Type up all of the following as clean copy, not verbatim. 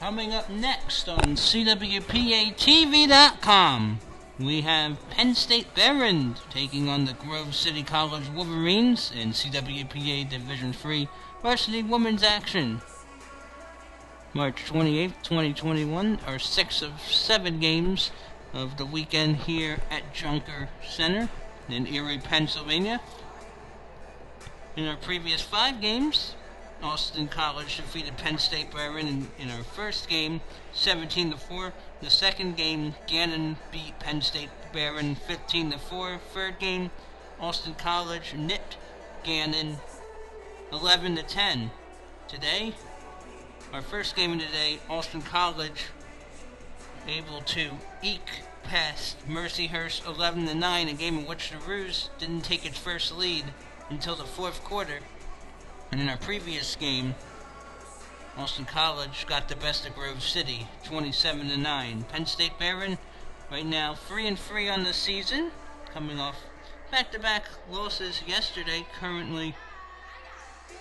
Coming up next on CWPA TV.com, we have Penn State Behrend taking on the Grove City College Wolverines in CWPA Division III varsity women's action. March 28th, 2021 are 6 of 7 games of the weekend here at Junker Center in Erie, Pennsylvania. In our previous 5 games, Austin College defeated Penn State Behrend in our first game, 17-4. The second game, Gannon beat Penn State Behrend 15-4. Third game, Austin College nipped Gannon 11-10. Today, our first game of the day, Austin College able to eke past Mercyhurst 11-9, a game in which the Roos didn't take its first lead until the fourth quarter. And in our previous game, Austin College got the best of Grove City, 27-9. Penn State Behrend, right now 3-3 on the season, coming off back-to-back losses yesterday, currently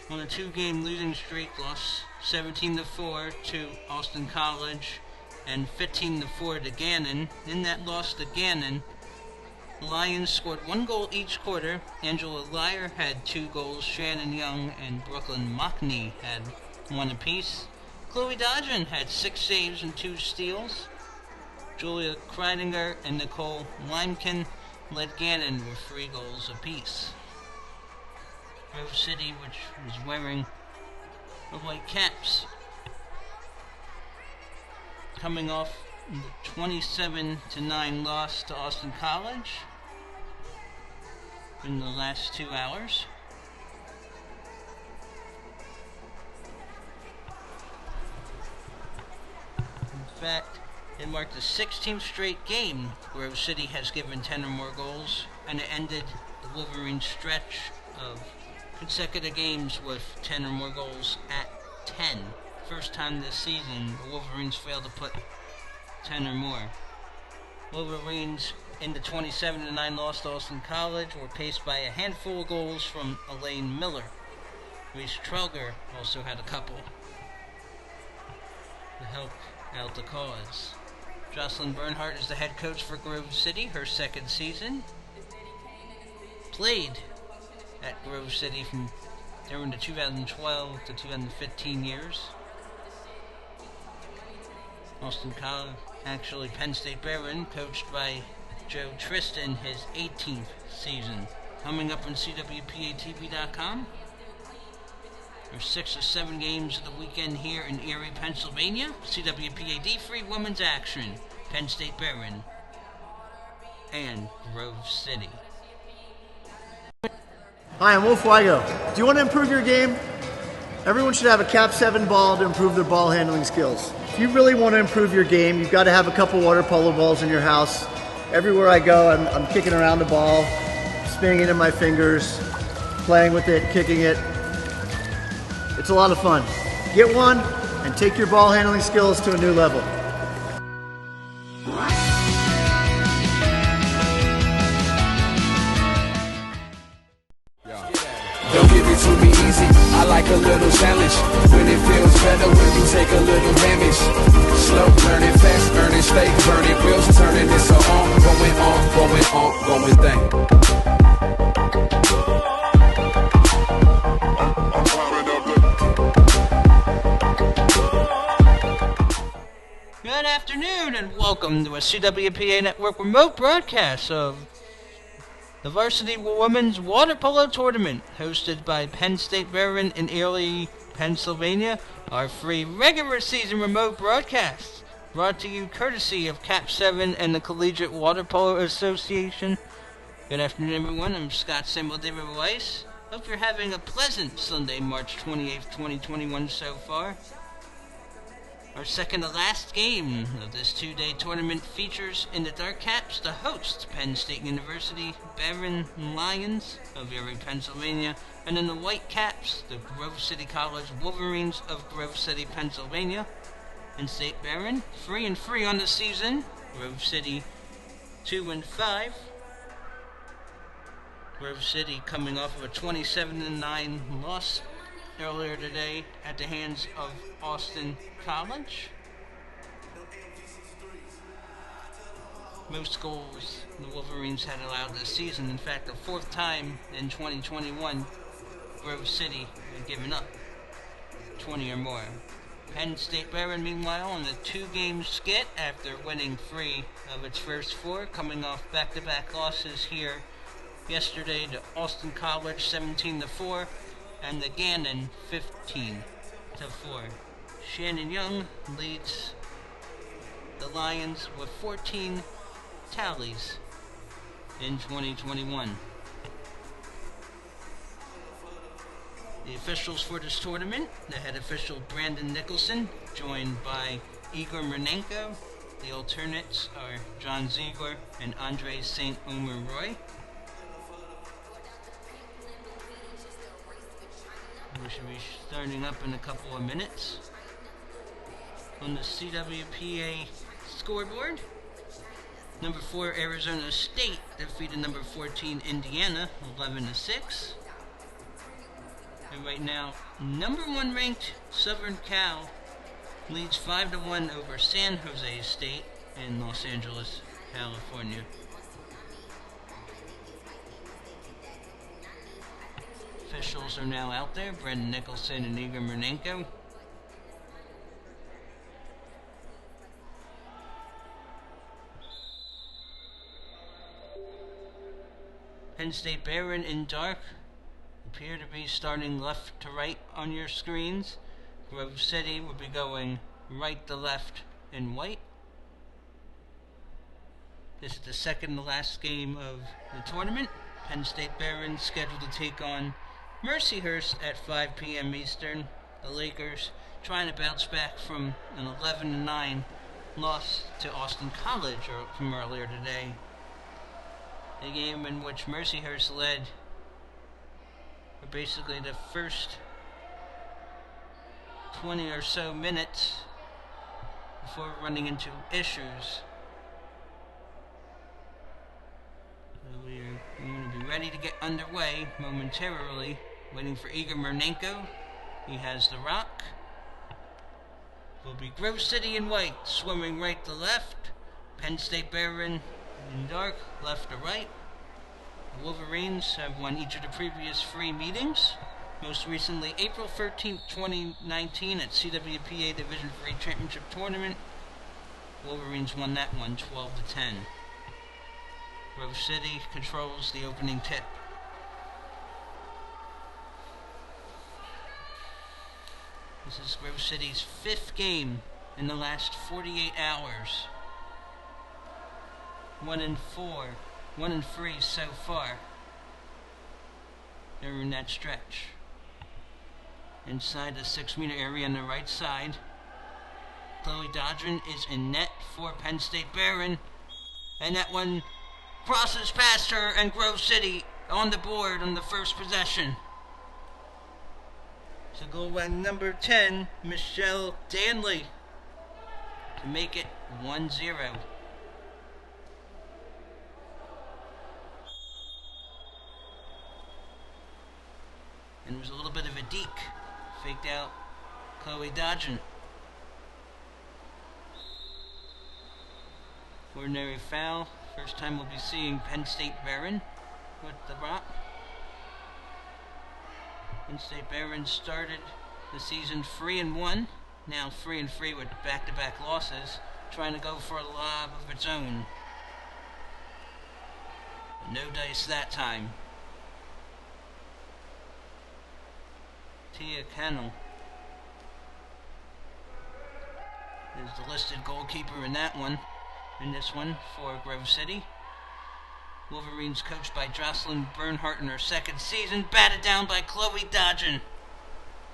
on a 2-game losing streak, lost 17-4 to Austin College and 15-4 to Gannon. In that loss to Gannon, the Lions scored 1 goal each quarter. Angela Lyer had 2 goals, Shannon Young and Brooklyn Mockney had 1 apiece. Chloe Dodgen had 6 saves and 2 steals. Julia Kreidinger and Nicole Limekin led Gannon with 3 goals apiece. Grove City, which was wearing the white caps, coming off the 27-9 loss to Austin College in the last 2 hours. In fact, it marked the 16th straight game Grove City has given 10 or more goals, and it ended the Wolverines' stretch of consecutive games with 10 or more goals at 10. First time this season the Wolverines failed to put 10 or more. Wolverines in the 27-9 loss to Austin College were paced by a handful of goals from Elaine Miller. Reese Trelger also had a couple to help out the cause. Jocelyn Bernhardt is the head coach for Grove City, her second season. Played at Grove City from during the 2012 to 2015 years. Austin College, actually Penn State Behrend, coached by Joe Tristan, his 18th season. Coming up on CWPATV.com, there's 6 of 7 games of the weekend here in Erie, Pennsylvania. CWPA D3 women's action, Penn State Behrend and Grove City. Hi, I'm Wolf Weigo. Do you want to improve your game? Everyone should have a Cap 7 ball to improve their ball handling skills. If you really want to improve your game, you've got to have a couple water polo balls in your house. Everywhere I go, I'm kicking around the ball, spinning it in my fingers, playing with it, kicking it. It's a lot of fun. Get one and take your ball handling skills to a new level. Don't give it to me easy, I like a little challenge. When it feels better when you take a little damage. Slow, learning fast, earning steak, burning wheels, turning this a going thing. Good afternoon and welcome to a CWPA Network remote broadcast of the Varsity Women's Water Polo Tournament, hosted by Penn State Behrend in Erie, Pennsylvania. Our free regular season remote broadcasts, brought to you courtesy of Cap 7 and the Collegiate Water Polo Association. Good afternoon, everyone. I'm Scott Samuel David Weiss. Hope you're having a pleasant Sunday, March 28th, 2021 so far. Our second to last game of this 2-day tournament features in the dark caps the host, Penn State University Behrend Lions of Erie, Pennsylvania, and in the white caps, the Grove City College Wolverines of Grove City, Pennsylvania. Penn State Behrend 3-3 on the season. Grove City 2-5. Grove City coming off of a 27-9 loss earlier today at the hands of Austin College. most goals the Wolverines had allowed this season. In fact, the fourth time in 2021, Grove City had given up 20 or more. Penn State Behrend, meanwhile, on a two-game skid after winning 3 of its first 4, coming off back-to-back losses here yesterday to Austin College 17-4 and the Gannon 15-4. Shannon Young leads the Lions with 14 tallies in 2021. The officials for this tournament: the head official Brandon Nicholson, joined by Igor Mernenko. The alternates are John Ziegler and Andre St. Omer Roy. We should be starting up in a couple of minutes. On the CWPA scoreboard, number 4 Arizona State defeated number 14 Indiana 11-6. And right now, number 1 ranked Southern Cal leads 5-1 over San Jose State in Los Angeles, California. Officials are now out there: Brendan Nicholson and Igor Mernenko. Penn State Behrend in dark appear to be starting left to right on your screens. Grove City will be going right to left in white. This is the second to last game of the tournament. Penn State Behrend scheduled to take on Mercyhurst at 5 p.m. Eastern. The Lakers trying to bounce back from an 11-9 loss to Austin College from earlier today. A game in which Mercyhurst led for basically the first 20 or so minutes before running into issues. So we are going to be ready to get underway momentarily, waiting for Igor Mernenko. He has the rock. Will be Grove City in white, swimming right to left. Penn State Behrend in dark, left to right. The Wolverines have won each of the previous 3 meetings. Most recently, April 13th, 2019 at CWPA Division III Championship Tournament. Wolverines won that one 12-10. Grove City controls the opening tip. This is Grove City's 5th game in the last 48 hours. 1-4, 1-3 so far. They're in that stretch. Inside the 6-meter area on the right side, Chloe Dodgen is in net for Penn State Behrend, and that one crosses past her, and Grove City on the board on the first possession. So goal by number 10, Michelle Danley, to make it 1-0. And it was a little bit of a deke. Faked out Chloe Dodgen. Ordinary foul. First time we'll be seeing Penn State Behrend with the rock. Penn State Behrend started the season 3-1. Now 3-3 with back-to-back losses. Trying to go for a lob of its own. But no dice that time. Tia Cannell is the listed goalkeeper in that one. In this one for Grove City. Wolverines coached by Jocelyn Bernhardt in her second season, batted down by Chloe Dodgen.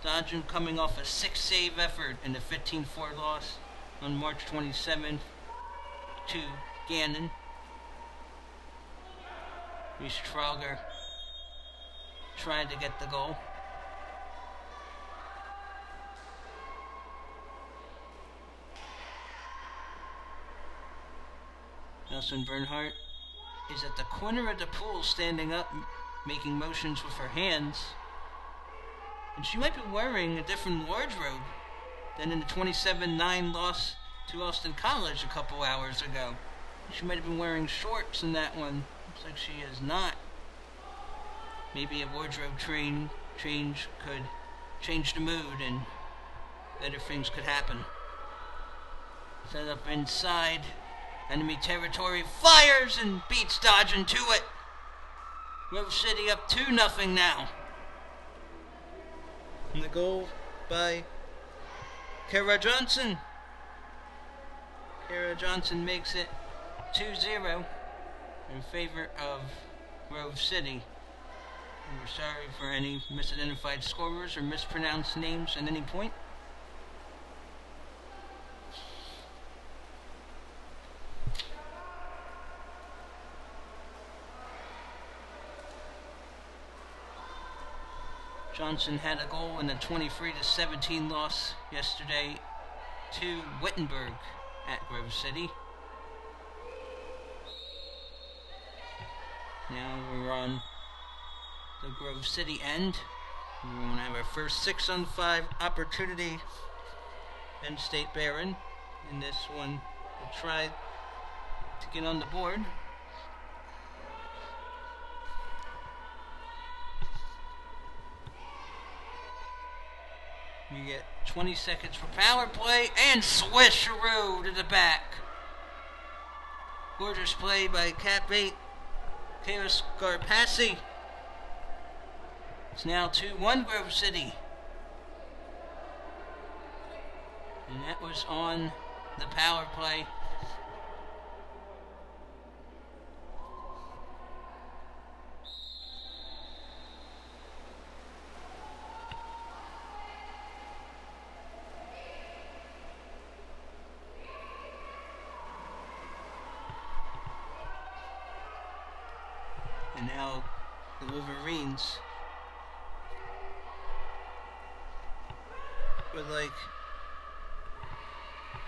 Dodgen coming off a 6-save effort in the 15-4 loss on March 27th to Gannon. Reese Trauger tried to get the goal. Jocelyn Bernhardt is at the corner of the pool, standing up, making motions with her hands. And she might be wearing a different wardrobe than in the 27-9 loss to Austin College a couple hours ago. She might have been wearing shorts in that one. Looks like she is not. Maybe a wardrobe change could change the mood and better things could happen. Set up inside enemy territory, fires and beats Dodging to it. Grove City up 2-0 now. And the goal by Kara Johnson. Kara Johnson makes it 2-0 in favor of Grove City. And we're sorry for any misidentified scorers or mispronounced names at any point. Johnson had a goal in the 23-17 loss yesterday to Wittenberg at Grove City. Now we're on the Grove City end. We're going to have our first 6-on-5 opportunity. Penn State Behrend. In this one, we'll try to get on the board. You get 20 seconds for power play and swisheroo to the back. Gorgeous play by Cap 8, Kayla Scarpassi. It's now 2-1 Grove City. And that was on the power play. And now the Wolverines would like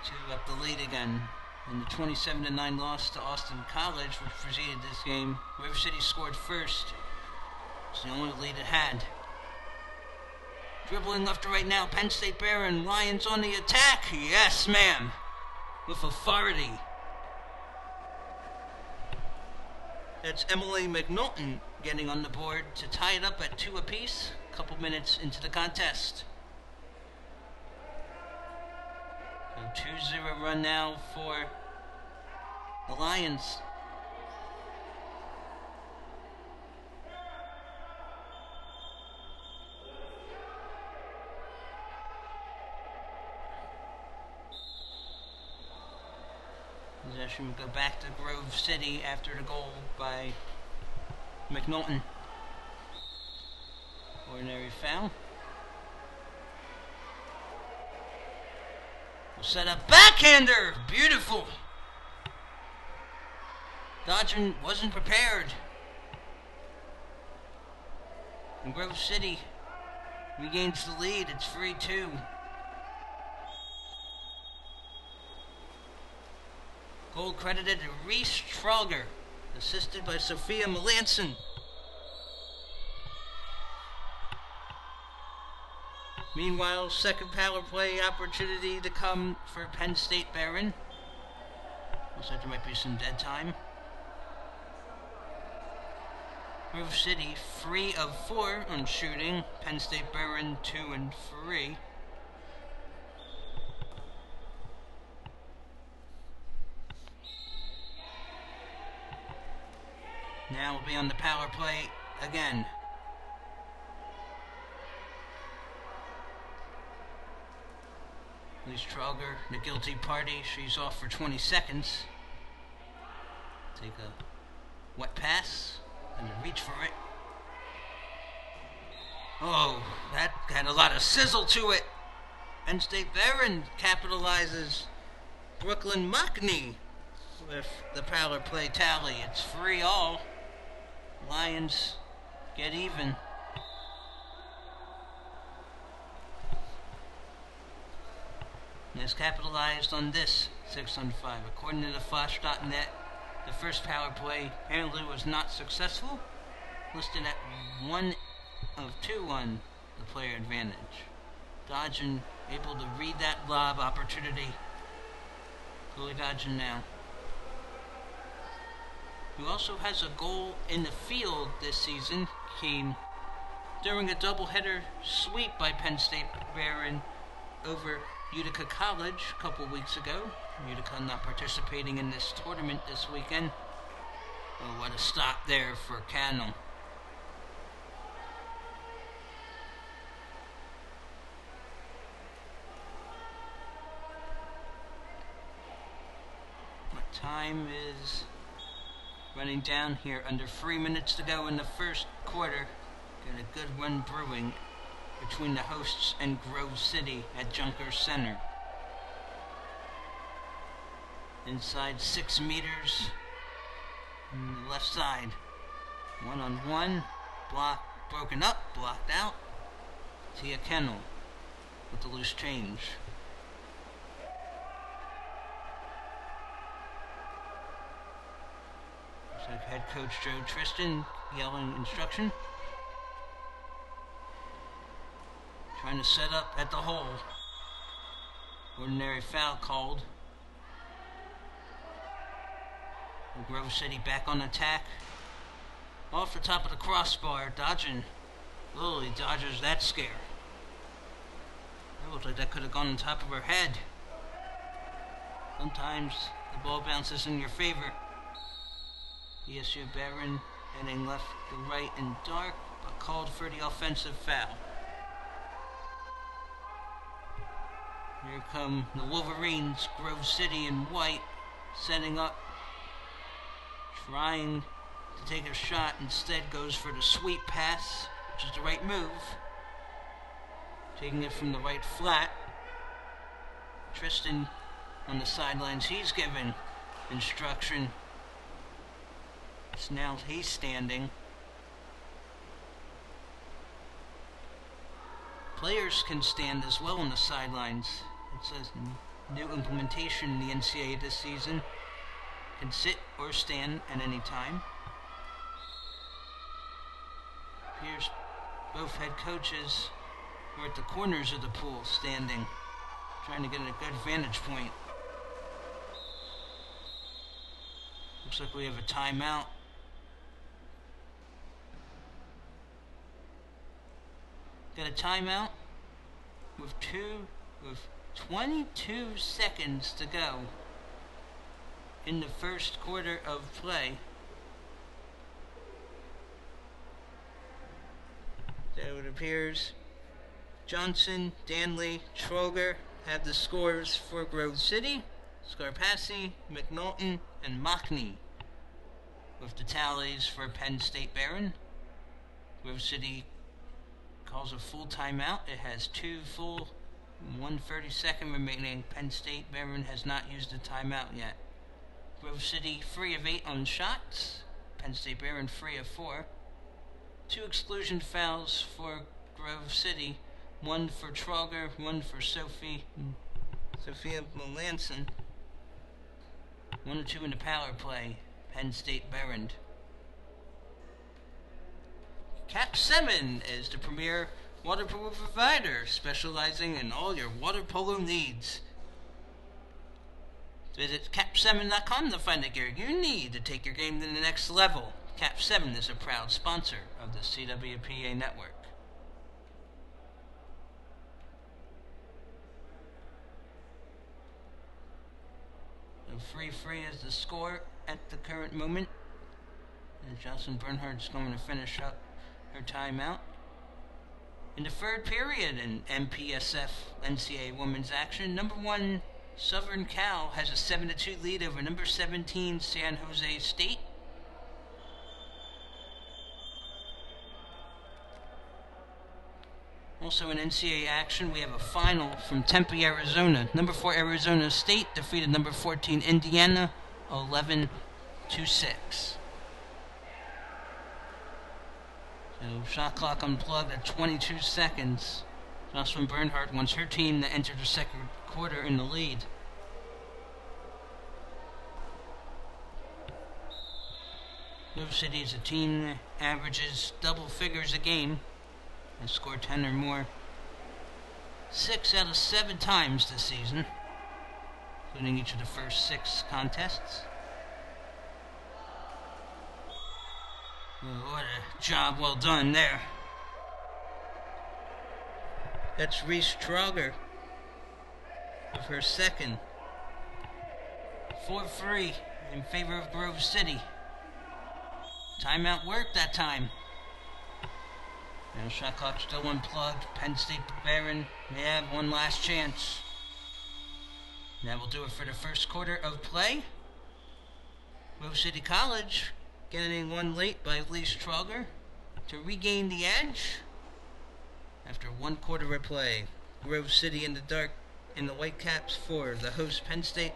to up the lead again. In the 27-9 loss to Austin College, which preceded this game, Grove City scored first. It's the only lead it had. Dribbling left to right now, Penn State Behrend. Lions on the attack. Yes, ma'am. With authority. That's Emily McNaughton getting on the board to tie it up at 2 apiece. A couple minutes into the contest. So 2-0 run now for the Lions. Possession will go back to Grove City after the goal by McNaughton. Ordinary foul. We'll set up backhander. Beautiful. Dodgen wasn't prepared. And Grove City regains the lead. It's 3-2. Goal credited to Reese Trauger, assisted by Sophia Melanson. Meanwhile, second power play opportunity to come for Penn State Behrend. Looks like there might be some dead time. Grove City 3 of 4 on shooting. Penn State Behrend 2 and 3. Now we'll be on the power play again. Lise Trauger, the guilty party. She's off for 20 seconds. Take a wet pass and reach for it. Oh, that had a lot of sizzle to it. Penn State Behrend capitalizes. Brooklyn Mockney with the power play tally. It's 3-all. Lions get even. And has capitalized on this 6-on-5. According to the Flash.net, the first power play penalty was not successful, listed at 1 of 2 on the player advantage. Dodgen able to read that lob opportunity Really dodging now. Who also has a goal in the field this season, came during a doubleheader sweep by Penn State Behrend over Utica College a couple weeks ago. Utica not participating in this tournament this weekend. Oh, what a stop there for Cannell. What time is running down here? Under 3 minutes to go in the first quarter. Got a good run brewing between the hosts and Grove City at Junker Center. Inside 6 meters on the left side. 1-on-1. Block broken up, blocked out. Tia Kennel with the loose change. Looks like head coach Joe Tristan yelling instruction. Trying to set up at the hole. Ordinary foul called. Grove City back on attack. Off the top of the crossbar, dodging. Lily dodges that scare. That looked like that could have gone on top of her head. Sometimes the ball bounces in your favor. ESU Behrend heading left to right in dark, but called for the offensive foul. Here come the Wolverines, Grove City in white, setting up, trying to take a shot. Instead goes for the sweep pass, which is the right move. Taking it from the right flat. Tristan on the sidelines, he's given instruction. So now he's standing. Players can stand as well on the sidelines. It's a new implementation in the NCAA this season. Can sit or stand at any time. Here's both head coaches are at the corners of the pool standing, trying to get a good vantage point. Looks like we have a timeout. Got a timeout with 22 seconds to go in the first quarter of play. So it appears Johnson, Danley, Troger have the scores for Grove City, Scarpassi, McNaughton, and Mockney with the tallies for Penn State Behrend. Grove City calls a full timeout. It has 2 full, 1:32 remaining. Penn State Behrend has not used a timeout yet. Grove City 3 of 8 on shots. Penn State Behrend 3 of 4. 2 exclusion fouls for Grove City. 1 for Troger, 1 for Sophia Melanson. 1 or 2 in the power play. Penn State Behrend. Cap 7 is the premier water polo provider, specializing in all your water polo needs. Visit cap7.com to find the gear you need to take your game to the next level. Cap 7 is a proud sponsor of the CWPA network. So 3-3 is the score at the current moment. And Jocelyn Bernhardt's going to finish up her timeout. In the third period in MPSF NCAA women's action, number 1 Southern Cal has a 7-2 lead over number 17 San Jose State. Also in NCAA action, we have a final from Tempe, Arizona. Number 4 Arizona State defeated number 14 Indiana 11-6. So shot clock unplugged at 22 seconds. Jocelyn Bernhardt wants her team to enter the second quarter in the lead. Grove City is a team that averages double figures a game and score 10 or more 6 out of 7 times this season. including each of the first 6 contests. Oh, what a job well done there. That's Reese Trauger of her second. 4-3 in favor of Grove City. Timeout worked that time. Now shot clock still unplugged. Penn State Behrend may have one last chance. That will do it for the first quarter of play. Grove City College getting one late by Lee Strauger to regain the edge. After 1 quarter of play, Grove City in the dark in the Whitecaps for the host Penn State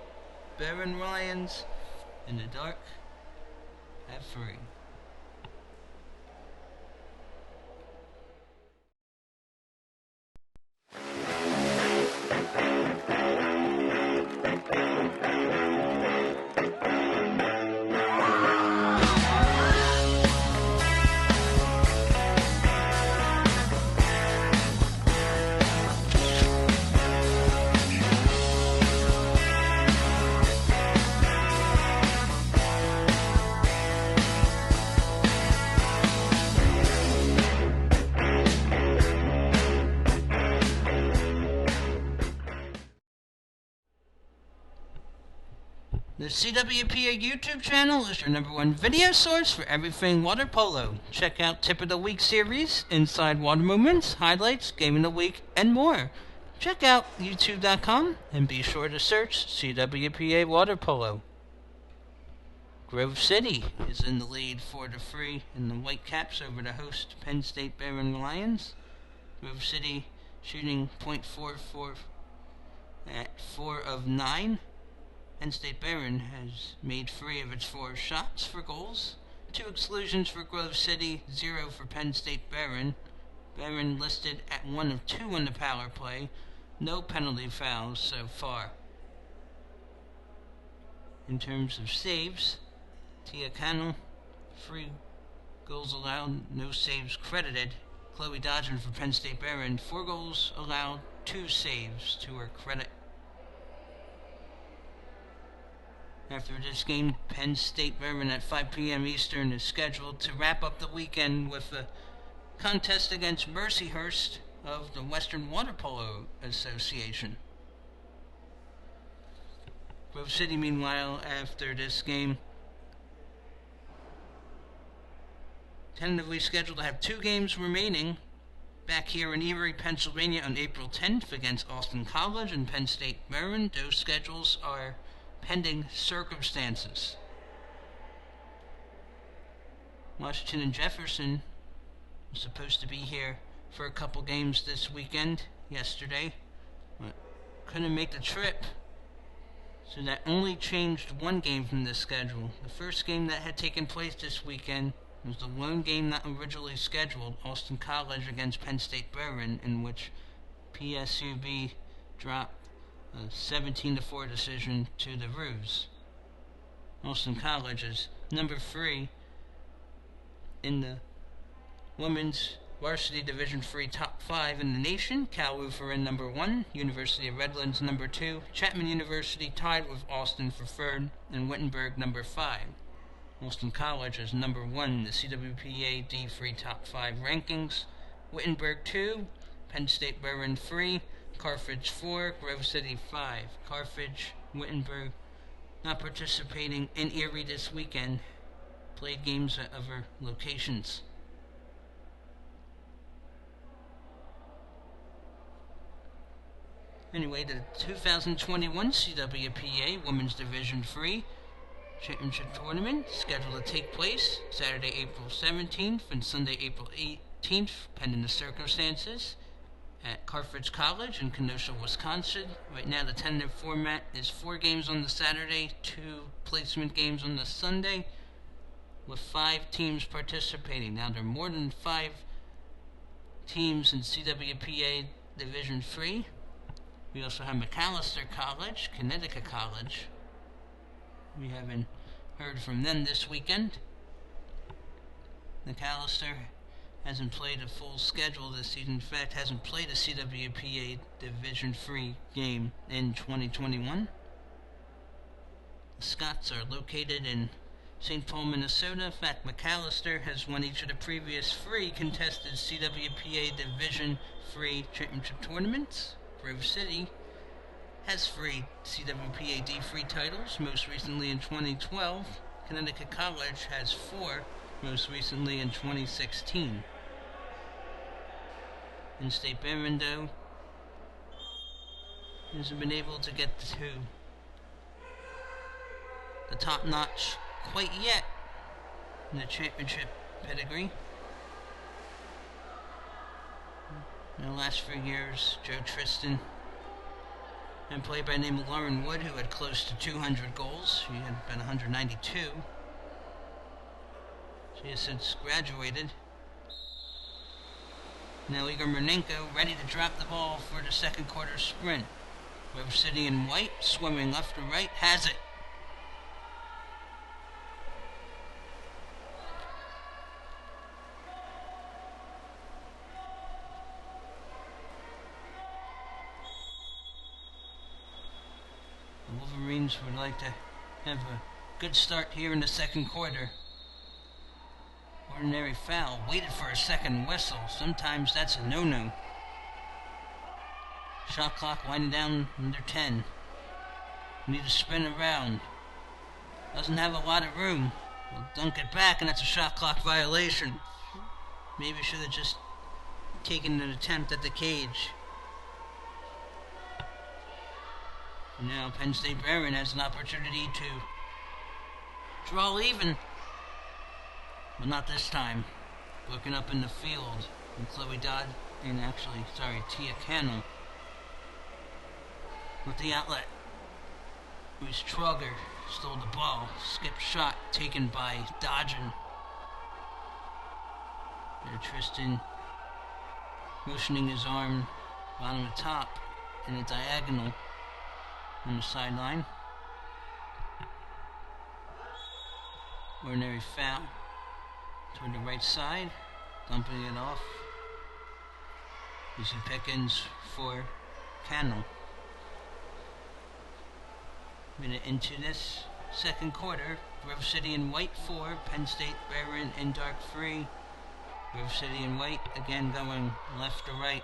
Behrend Lions in the dark at 3. The CWPA YouTube channel is your #1 video source for everything water polo. Check out Tip of the Week series, inside water movements, highlights, game of the week, and more. Check out youtube.com and be sure to search CWPA Water Polo. Grove City is in the lead 4-3 in the Whitecaps over the host Penn State Behrend Lions. Grove City shooting .44 at 4 of 9. Penn State Behrend has made 3 of its 4 shots for goals. 2 exclusions for Grove City, 0 for Penn State Behrend. Behrend listed at 1 of 2 on the power play. No penalty fouls so far. In terms of saves, Tia Cannell, 3 goals allowed, no saves credited. Chloe Dodgen for Penn State Behrend, 4 goals allowed, 2 saves to her credit. After this game, Penn State Behrend at 5 p.m. Eastern is scheduled to wrap up the weekend with a contest against Mercyhurst of the Western Water Polo Association. Grove City, meanwhile, after this game, tentatively scheduled to have 2 games remaining back here in Erie, Pennsylvania on April 10th against Austin College and Penn State Behrend. Those schedules are pending circumstances. Washington and Jefferson was supposed to be here for a couple games this weekend, yesterday, but couldn't make the trip, so that only changed 1 game from the schedule. The first game that had taken place this weekend was the lone game not originally scheduled, Austin College against Penn State Behrend, in which PSUB dropped a 17-4 decision to the Roos. Austin College is number 3 in the Women's Varsity Division III top 5 in the nation. Cal Lutheran number 1, University of Redlands number 2, Chapman University tied with Austin for 3rd, and Wittenberg number 5. Austin College is number 1 in the CWPA D3 top 5 rankings. Wittenberg 2, Penn State Behrend 3, Carthage 4, Grove City 5. Carthage, Wittenberg not participating in Erie this weekend. Played games at other locations. Anyway, the 2021 CWPA Women's Division III Championship Tournament scheduled to take place Saturday, April 17th and Sunday, April 18th, pending the circumstances, at Carthage College in Kenosha, Wisconsin. Right now the tentative format is 4 games on the Saturday, 2 placement games on the Sunday, with 5 teams participating. Now there are more than 5 teams in CWPA Division III. We also have Macalester College, Connecticut College. We haven't heard from them this weekend. Macalester hasn't played a full schedule this season. In fact, hasn't played a CWPA Division III game in 2021. The Scots are located in St. Paul, Minnesota. Mac McAllister has won each of the previous 3 contested CWPA Division III championship tournaments. Grove City has 3 CWPA D3 titles, most recently in 2012. Connecticut College has 4, most recently in 2016. In-state Behrend, though, hasn't been able to get to the top notch quite yet in the championship pedigree. In the last 3 years, Joe Tristan and played by the name of Lauren Wood, who had close to 200 goals. She had been 192. She has since graduated. Now Igor Murnenko ready to drop the ball for the second quarter sprint. Grove City in white, swimming left to right, has it. The Wolverines would like to have a good start here in the second quarter. Ordinary foul, waited for a second whistle. Sometimes that's a no-no. Shot clock winding down under 10. Need to spin around. Doesn't have a lot of room. Will dunk it back, and that's a shot clock violation. Maybe should have just taken an attempt at the cage. Now Penn State Behrend has an opportunity to draw even. But not this time. Looking up in the field. And Tia Cannell with the outlet. It was Trugger stole the ball. Skip shot taken by Dodgen. There Tristan motioning his arm bottom to top in a diagonal on the sideline. Ordinary foul toward the right side, dumping it off. Easy pickings for Cannell. Minute into this second quarter, Grove City in white 4, Penn State Behrend in dark 3. Grove City in white, again going left to right.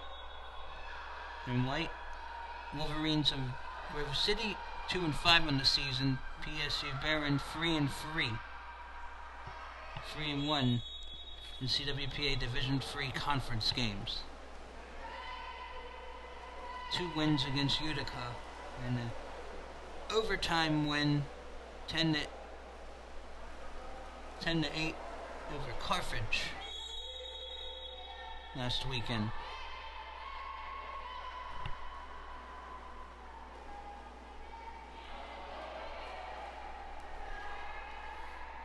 In white, Wolverines of Grove City 2-5 on the season. PSU Behrend 3-3. 3-1 in CWPA Division III conference games. 2 wins against Utica and an overtime win 10-8 over Carthage last weekend.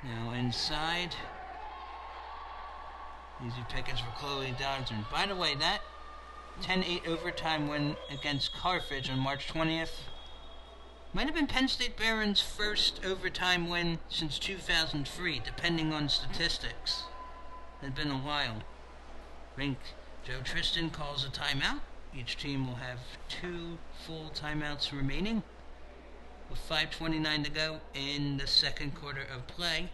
Now inside, easy pickings for Chloe Dodson. By the way, that 10-8 overtime win against Carthage on March 20th might have been Penn State Behrend's first overtime win since 2003, depending on statistics. It had been a while. Joe Tristan calls a timeout. Each team will have 2 full timeouts remaining, with 5:29 to go in the second quarter of play.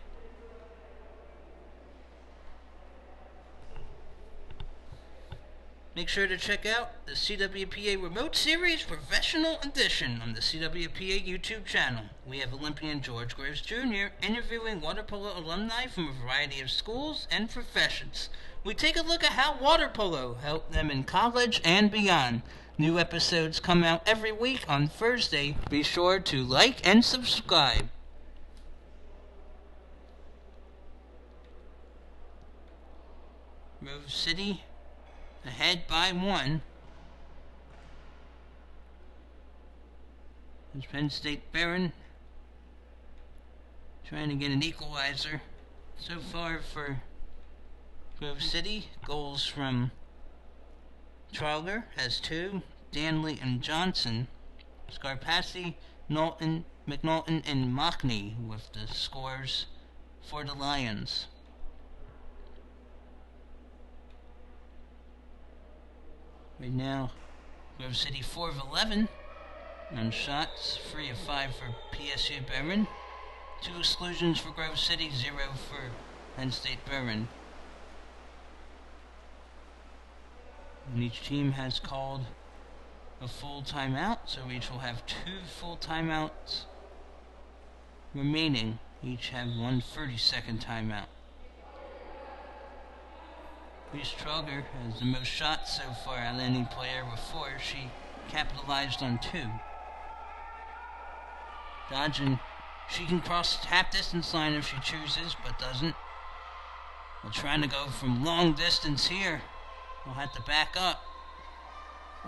Make sure to check out the CWPA Remote Series Professional Edition on the CWPA YouTube channel. We have Olympian George Graves Jr. interviewing water polo alumni from a variety of schools and professions. We take a look at how water polo helped them in college and beyond. New episodes come out every week on Thursday. Be sure to like and subscribe. Grove City ahead by 1. There's Penn State Behrend trying to get an equalizer. So far for Grove City, goals from Trauger has 2, Danley and Johnson, Scarpassi, Knowlton, McNaughton, and Mockney with the scores for the Lions. Right now, Grove City 4 of 11 on shots, 3 of 5 for PSU Behrend. 2 exclusions for Grove City, 0 for Penn State Behrend. And each team has called a full timeout, so each will have 2 full timeouts remaining. Each have 1 30-second timeout. Reese Troger has the most shots so far out of any player with 4. She capitalized on 2. Dodging, she can cross the half distance line if she chooses, but doesn't. We're trying to go from long distance here. We'll have to back up.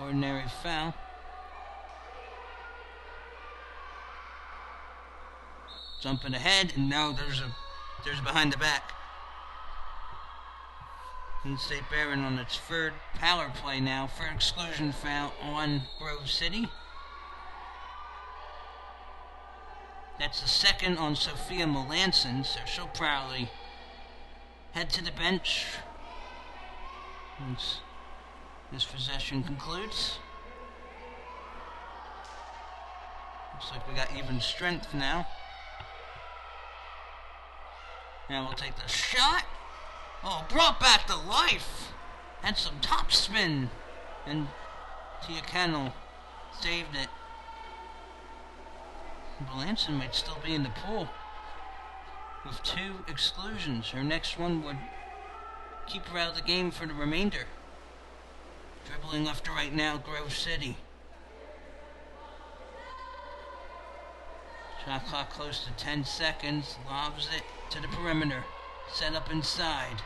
Ordinary foul. Jumping ahead, and now there's a behind the back. Penn State Behrend on its 3rd power play now for exclusion foul on Grove City. That's the 2nd on Sophia Melanson, so she'll probably head to the bench once this possession concludes. Looks like we got even strength now. Now we'll take the shot. Oh, brought back to life. Had some top spin. And Tia Kennel saved it. Melanson might still be in the pool with 2 exclusions. Her next one would keep her out of the game for the remainder. Dribbling left to right now, Grove City. Shot clock close to 10 seconds. Lobs it to the perimeter. Set up inside.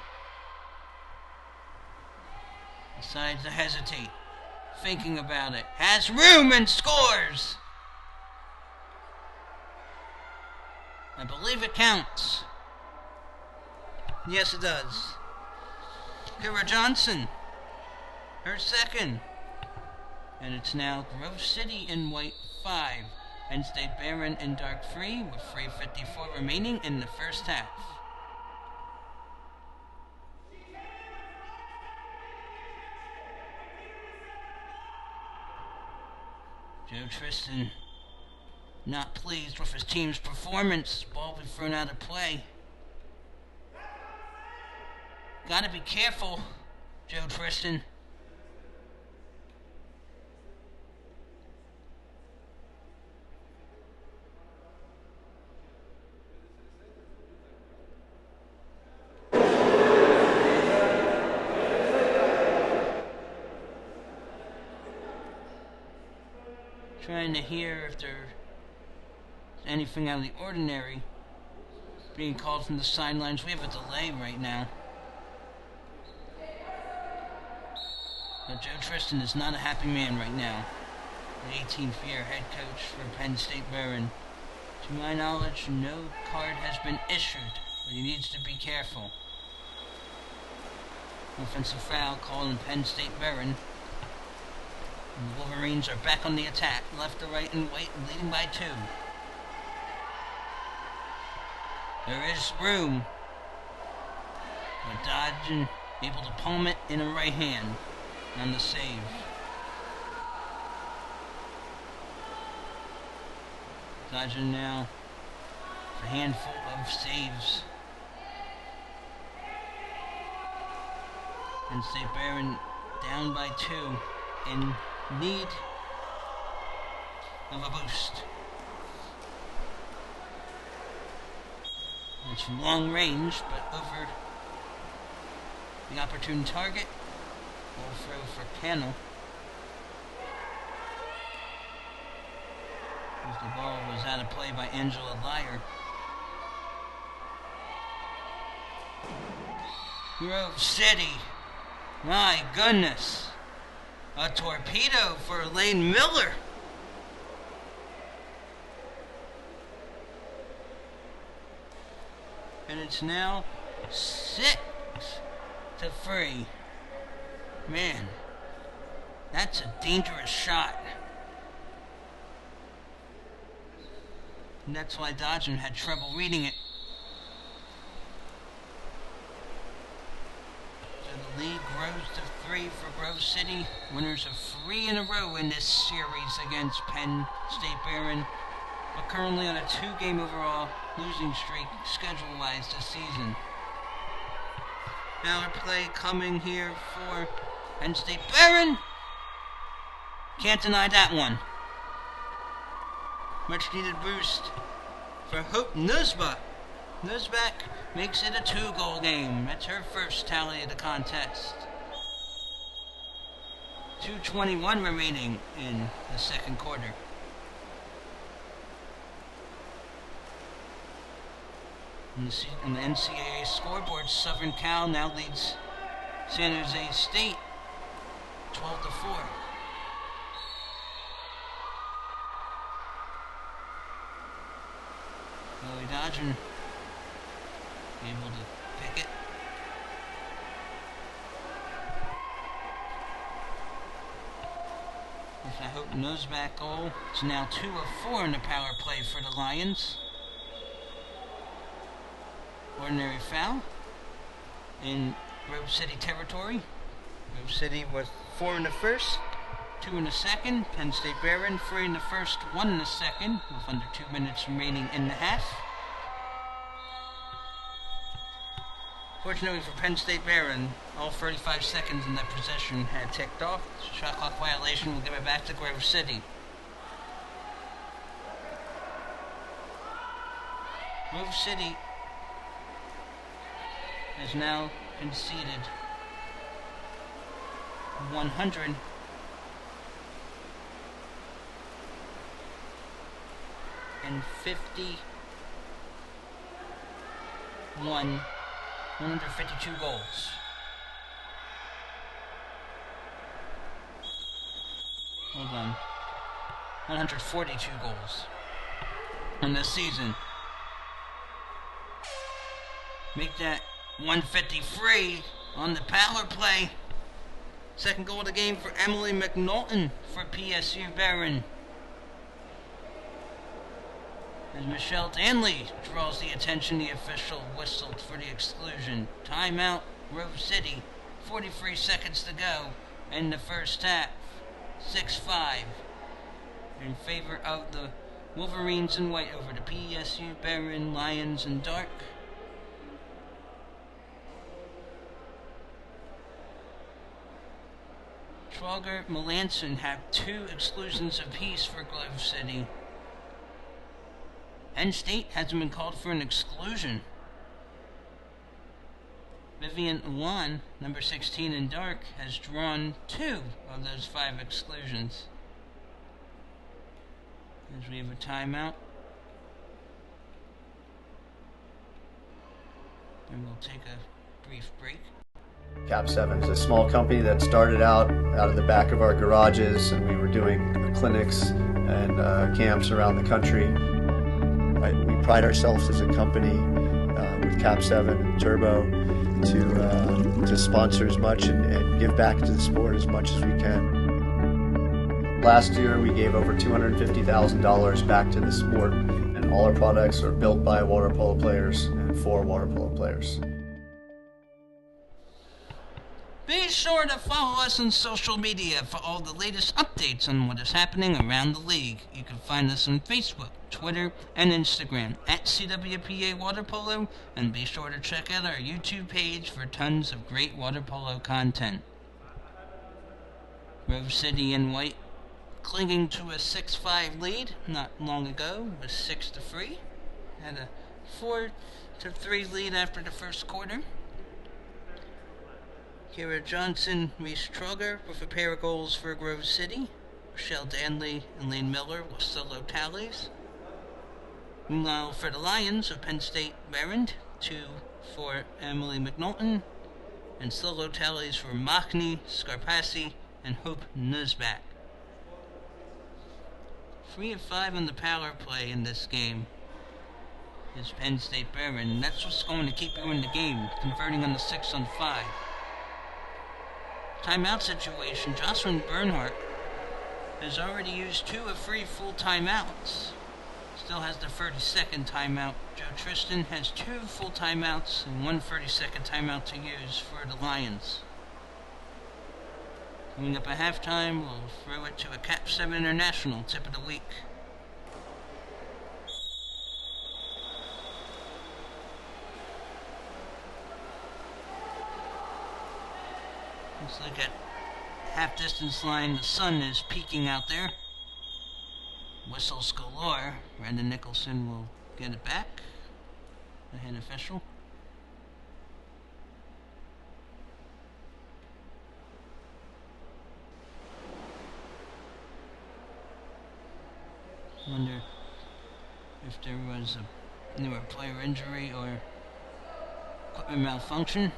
Decides to hesitate. Thinking about it. Has room and scores! I believe it counts. Yes, it does. Kira Johnson. Her 2nd. And it's now Grove City in white 5. Penn State Behrend in dark 3 with 3:54 remaining in the first half. Joe Tristan not pleased with his team's performance. Ball will be thrown out of play. Gotta be careful, Joe Tristan. Trying to hear if there's anything out of the ordinary being called from the sidelines. We have a delay right now. But Joe Tristan is not a happy man right now. The 18th year head coach for Penn State Behrend. To my knowledge, no card has been issued, but he needs to be careful. Offensive foul called in Penn State Behrend. And the Wolverines are back on the attack, left to right and white, leading by 2. There is room. But dodging, able to palm it in a right hand on the save. Dodging now a handful of saves. And State Behrend down by 2 in need of a boost. It's long range, but over the opportune target. Ball throw for Cannell. As the ball was out of play by Angela Lyer. Grove City. My goodness. A torpedo for Elaine Miller. And it's now 6-3. Man, that's a dangerous shot. And that's why Dodgen had trouble reading it. So the lead grows to 3 for Grove City. Winners of 3 in a row in this series against Penn State Behrend. but currently on a 2-game overall losing streak schedule-wise this season. Power play coming here for Penn State. Behrend! Can't deny that one. Much needed boost for Hope Nuzbach. Nuzbach makes it a 2-goal game. That's her first tally of the contest. 2:21 remaining in the second quarter. On the NCAA scoreboard, Southern Cal now leads San Jose State 12-4. Chloe Dodgen able to pick it. With a Hope Nuzbach goal, it's now 2 of 4 in the power play for the Lions. Ordinary foul in Grove City territory. Grove City was 4 in the first, 2 in the second. Penn State Behrend 3 in the first, 1 in the second, with under 2 minutes remaining in the half. Fortunately for Penn State Behrend, all 35 seconds in that possession had ticked off. Shot clock violation will give it back to Grove City. Grove City has now conceded 152 goals. Hold on. 142 goals in this season. Make that 153 on the power play. Second goal of the game for Emily McNaughton for PSU Behrend. As Michelle Danley draws the attention, the official whistled for the exclusion. Timeout, Grove City. 43 seconds to go in the first half. 6-5 in favor of the Wolverines in white over the PSU Behrend Lions in dark. Trauger, Melanson have 2 exclusions apiece for Grove City. Penn State hasn't been called for an exclusion. Vivian Wan, number 16 in dark, has drawn 2 of those 5 exclusions. As we have a timeout. And we'll take a brief break. Cap 7 is a small company that started out of the back of our garages, and we were doing clinics and camps around the country. We pride ourselves as a company with Cap 7 and Turbo to sponsor as much and give back to the sport as much as we can. Last year we gave over $250,000 back to the sport, and all our products are built by water polo players and for water polo players. Be sure to follow us on social media for all the latest updates on what is happening around the league. You can find us on Facebook, Twitter, and Instagram at CWPA Water Polo, and be sure to check out our YouTube page for tons of great water polo content. Grove City in white clinging to a 6-5 lead not long ago was 6-3. Had a 4-3 lead after the first quarter. Kira Johnson, Reese Trauger with a pair of goals for Grove City. Michelle Danley and Lane Miller with solo tallies. Meanwhile, for the Lions of Penn State Behrend, 2 for Emily McNaughton, and solo tallies for Machny, Scarpassi, and Hope Nuzbach. 3 of 5 on the power play in this game is Penn State Behrend, and that's what's going to keep you in the game, converting on the 6-on-5. Timeout situation, Jocelyn Bernhardt has already used 2 of 3 full timeouts. Still has the 30-second timeout. Joe Tristan has 2 full timeouts and 1 30-second timeout to use for the Lions. Coming up at halftime, we'll throw it to a Cap 7 International tip of the week. Looks like at half-distance line, the sun is peeking out there. Whistles galore. Brandon Nicholson will get it back. The head official. Wonder if there was a newer player injury or equipment malfunction.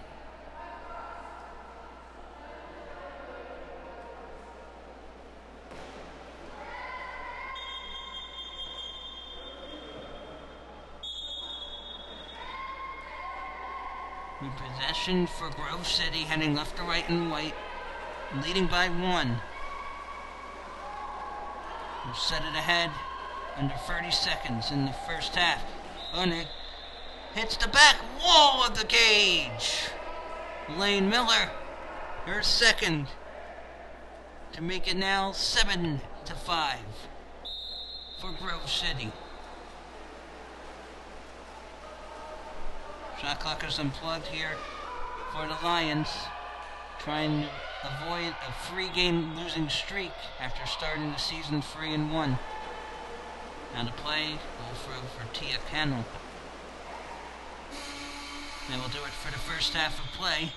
Possession for Grove City, heading left to right in white, leading by 1. We'll set it ahead under 30 seconds in the first half. Onig hits the back wall of the cage. Lane Miller, her second, to make it now 7-5 for Grove City. Shot clock is unplugged here for the Lions, trying to avoid a 3-game losing streak after starting the season 3-1. Now to play, goal throw for Tia Cannell. That will do it for the first half of play.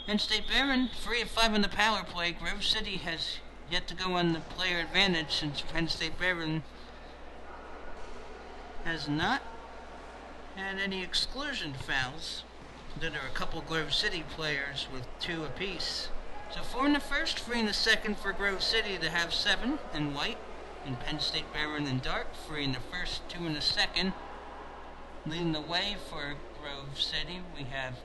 Penn State Behrend, 3 of 5 on the power play. Grove City has yet to go on the player advantage since Penn State Behrend has not had any exclusion fouls. There are a couple Grove City players with 2 apiece. So 4 in the first, 3 in the second for Grove City to have 7 in white. And Penn State Behrend in dark, 3 in the first, 2 in the second. Leading the way for Grove City, we have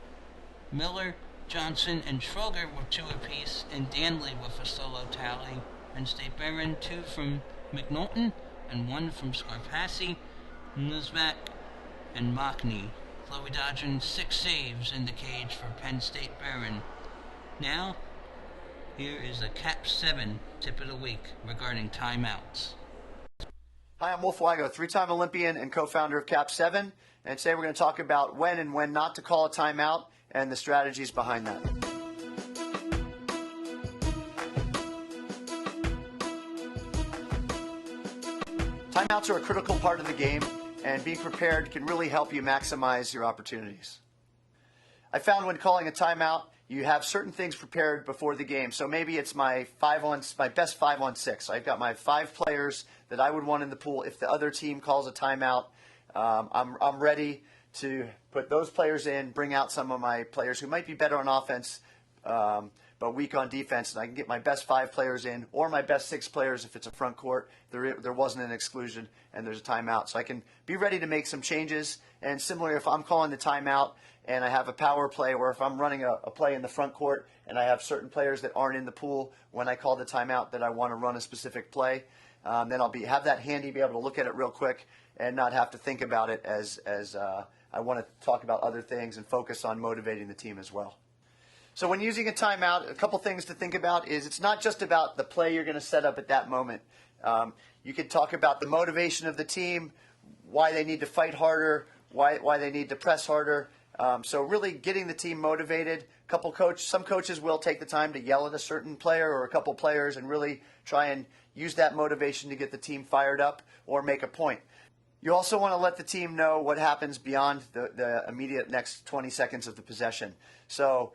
Miller, Johnson, and Schroger with 2 apiece, and Danley with a solo tally. Penn State Behrend, 2 from McNaughton, and 1 from Scarpassi, Nuzmak, and Mockney. Chloe Dodgen, 6 saves in the cage for Penn State Behrend. Now, here is a Cap 7 tip of the week regarding timeouts. Hi, I'm Wolf Weigo, 3-time Olympian and co-founder of Cap 7. And today we're going to talk about when and when not to call a timeout and the strategies behind that. Timeouts are a critical part of the game, and being prepared can really help you maximize your opportunities. I found when calling a timeout, you have certain things prepared before the game. So maybe it's my best 5-on-6. I've got my 5 players that I would want in the pool. If the other team calls a timeout, I'm ready to put those players in, bring out some of my players who might be better on offense, but weak on defense, and I can get my best 5 players in, or my best 6 players if it's a front court. There wasn't an exclusion and there's a timeout. So I can be ready to make some changes. And similarly, if I'm calling the timeout and I have a power play, or if I'm running a play in the front court and I have certain players that aren't in the pool when I call the timeout that I want to run a specific play, then I'll have that handy, be able to look at it real quick and not have to think about it as I want to talk about other things and focus on motivating the team as well. So when using a timeout, a couple things to think about is it's not just about the play you're going to set up at that moment. You could talk about the motivation of the team, why they need to fight harder, why they need to press harder. So really getting the team motivated. Some coaches will take the time to yell at a certain player or a couple players and really try and use that motivation to get the team fired up or make a point. You also want to let the team know what happens beyond the immediate next 20 seconds of the possession. So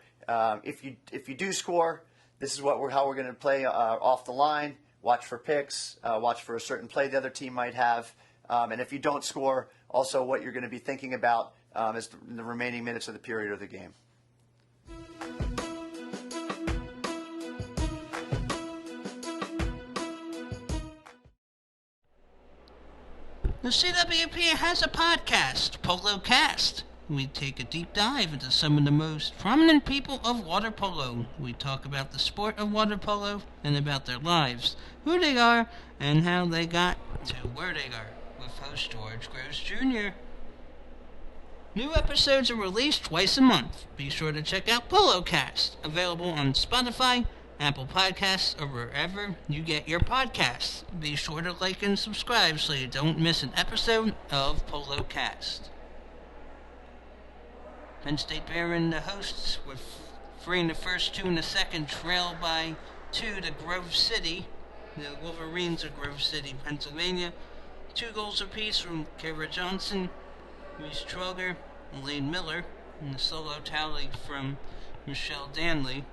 if you do score, this is how we're going to play off the line. Watch for picks. Watch for a certain play the other team might have. And if you don't score, also what you're going to be thinking about as the remaining minutes of the period of the game. The CWPA has a podcast, Polo Cast. We take a deep dive into some of the most prominent people of water polo. We talk about the sport of water polo and about their lives, who they are, and how they got to where they are, with host George Gross Jr. New episodes are released twice a month. Be sure to check out Polo Cast, available on Spotify, Apple Podcasts, or wherever you get your podcasts. Be sure to like and subscribe so you don't miss an episode of Polo Cast. Penn State Behrend, the hosts, with 3 in the first, 2 in the second, trail by 2 to Grove City. The Wolverines of Grove City, Pennsylvania. 2 goals apiece from Kara Johnson, Reese Troger, Elaine Miller, and the solo tally from Michelle Danley.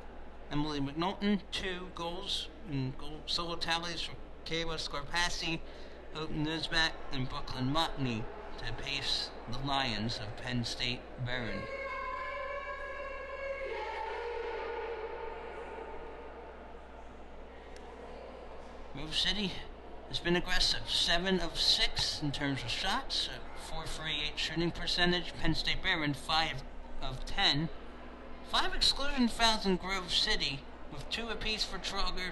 Emily McNulton, 2 goals and solo tallies from Kayla Scarpassi, Houghton Nisbet, and Brooklyn Mockney to pace the Lions of Penn State Behrend. Grove City has been aggressive, 7 of 6 in terms of shots, a .438 shooting percentage. Penn State Behrend 5 of 10. 5 exclusion fouls in Grove City, with 2 apiece for Troger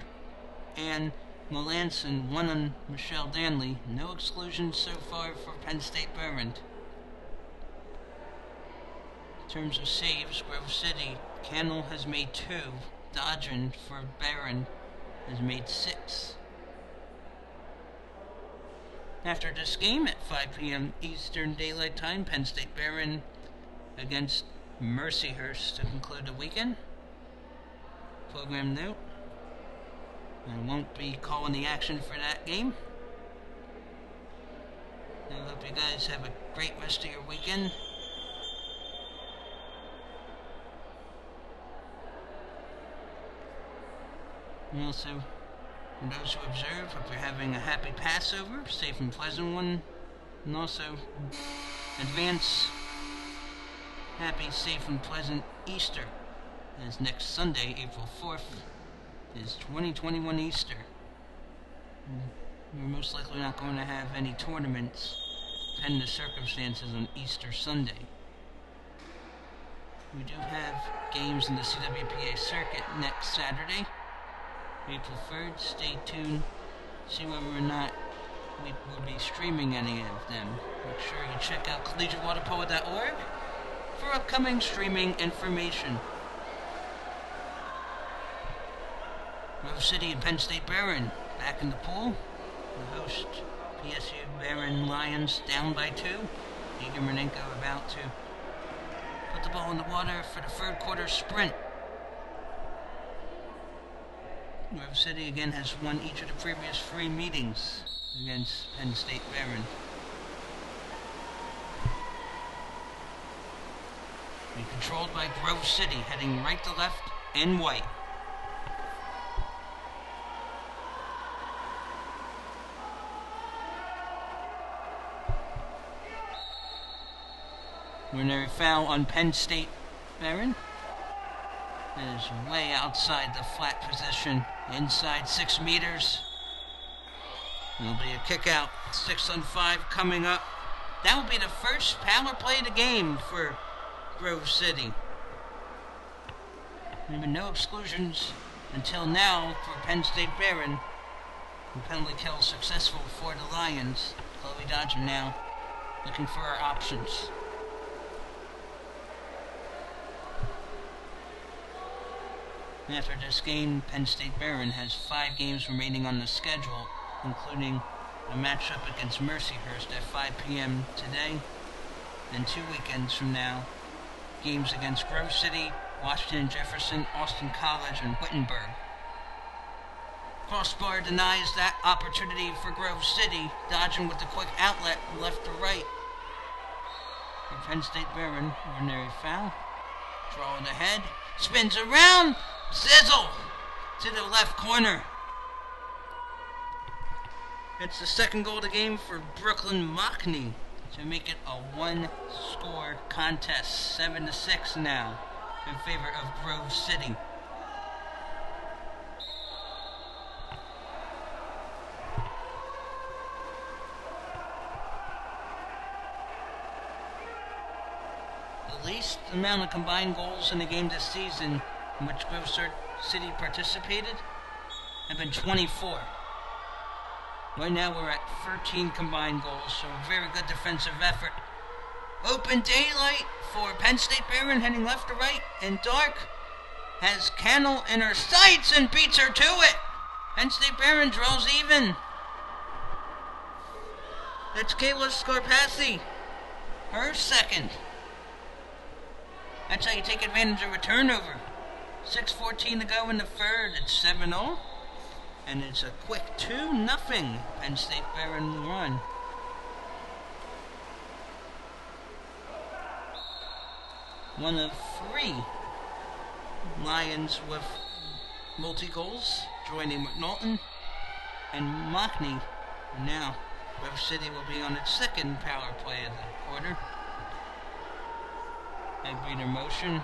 and Melanson, 1 on Michelle Danley. No exclusions so far for Penn State Behrend. In terms of saves, Grove City, Cannell has made 2. Dodgen for Behrend has made 6. After this game at 5 p.m. Eastern Daylight Time, Penn State Behrend against Mercyhurst to conclude the weekend. Program note: I won't be calling the action for that game. I hope you guys have a great rest of your weekend. And also, for those who observe, hope you're having a happy Passover, safe and pleasant one, and also advance happy, safe, and pleasant Easter, as next Sunday, April 4th, is 2021 Easter. We're most likely not going to have any tournaments, pending the circumstances, on Easter Sunday. We do have games in the CWPA circuit next Saturday, April 3rd. Stay tuned, see whether or not we will be streaming any of them. Make sure you check out collegiatewaterpolo.org for upcoming streaming information. Grove City and Penn State Behrend back in the pool. The host, PSU Behrend Lions, down by 2. Igor Mernenko about to put the ball in the water for the third quarter sprint. Grove City again has won each of the previous 3 meetings against Penn State Behrend. Be controlled by Grove City, heading right to left and white. Ordinary foul on Penn State Behrend. That is way outside the flat position, inside 6 meters. There'll be a kick out, 6-on-5 coming up. That will be the first power play of the game for Grove City. There have been no exclusions until now for Penn State Behrend. The penalty kill successful for the Lions. Chloe Dodgen now looking for her options. After this game, Penn State Behrend has 5 games remaining on the schedule, including a matchup against Mercyhurst at 5 p.m. today, and 2 weekends from now, games against Grove City, Washington Jefferson, Austin College, and Wittenberg. Crossbar denies that opportunity for Grove City, dodging with the quick outlet left to right. For Penn State Behrend, ordinary foul. Drawing ahead, spins around, sizzle to the left corner. It's the second goal of the game for Brooklyn Mockney to make it a 1-score contest, 7-6 now, in favor of Grove City. The least amount of combined goals in the game this season in which Grove City participated have been 24. Right now we're at 13 combined goals, so a very good defensive effort. Open daylight for Penn State Behrend, heading left to right, and Dark has Cannell in her sights and beats her to it. Penn State Behrend draws even. That's Kayla Scarpassi, her second. That's how you take advantage of a turnover. 6:14 to go in the third. It's 7-0. And it's a quick 2-0 Penn State Behrend run. One of three Lions with multi-goals, joining McNaughton and Mockney. Now, Grove City will be on its second power play of the quarter. Breeder motion.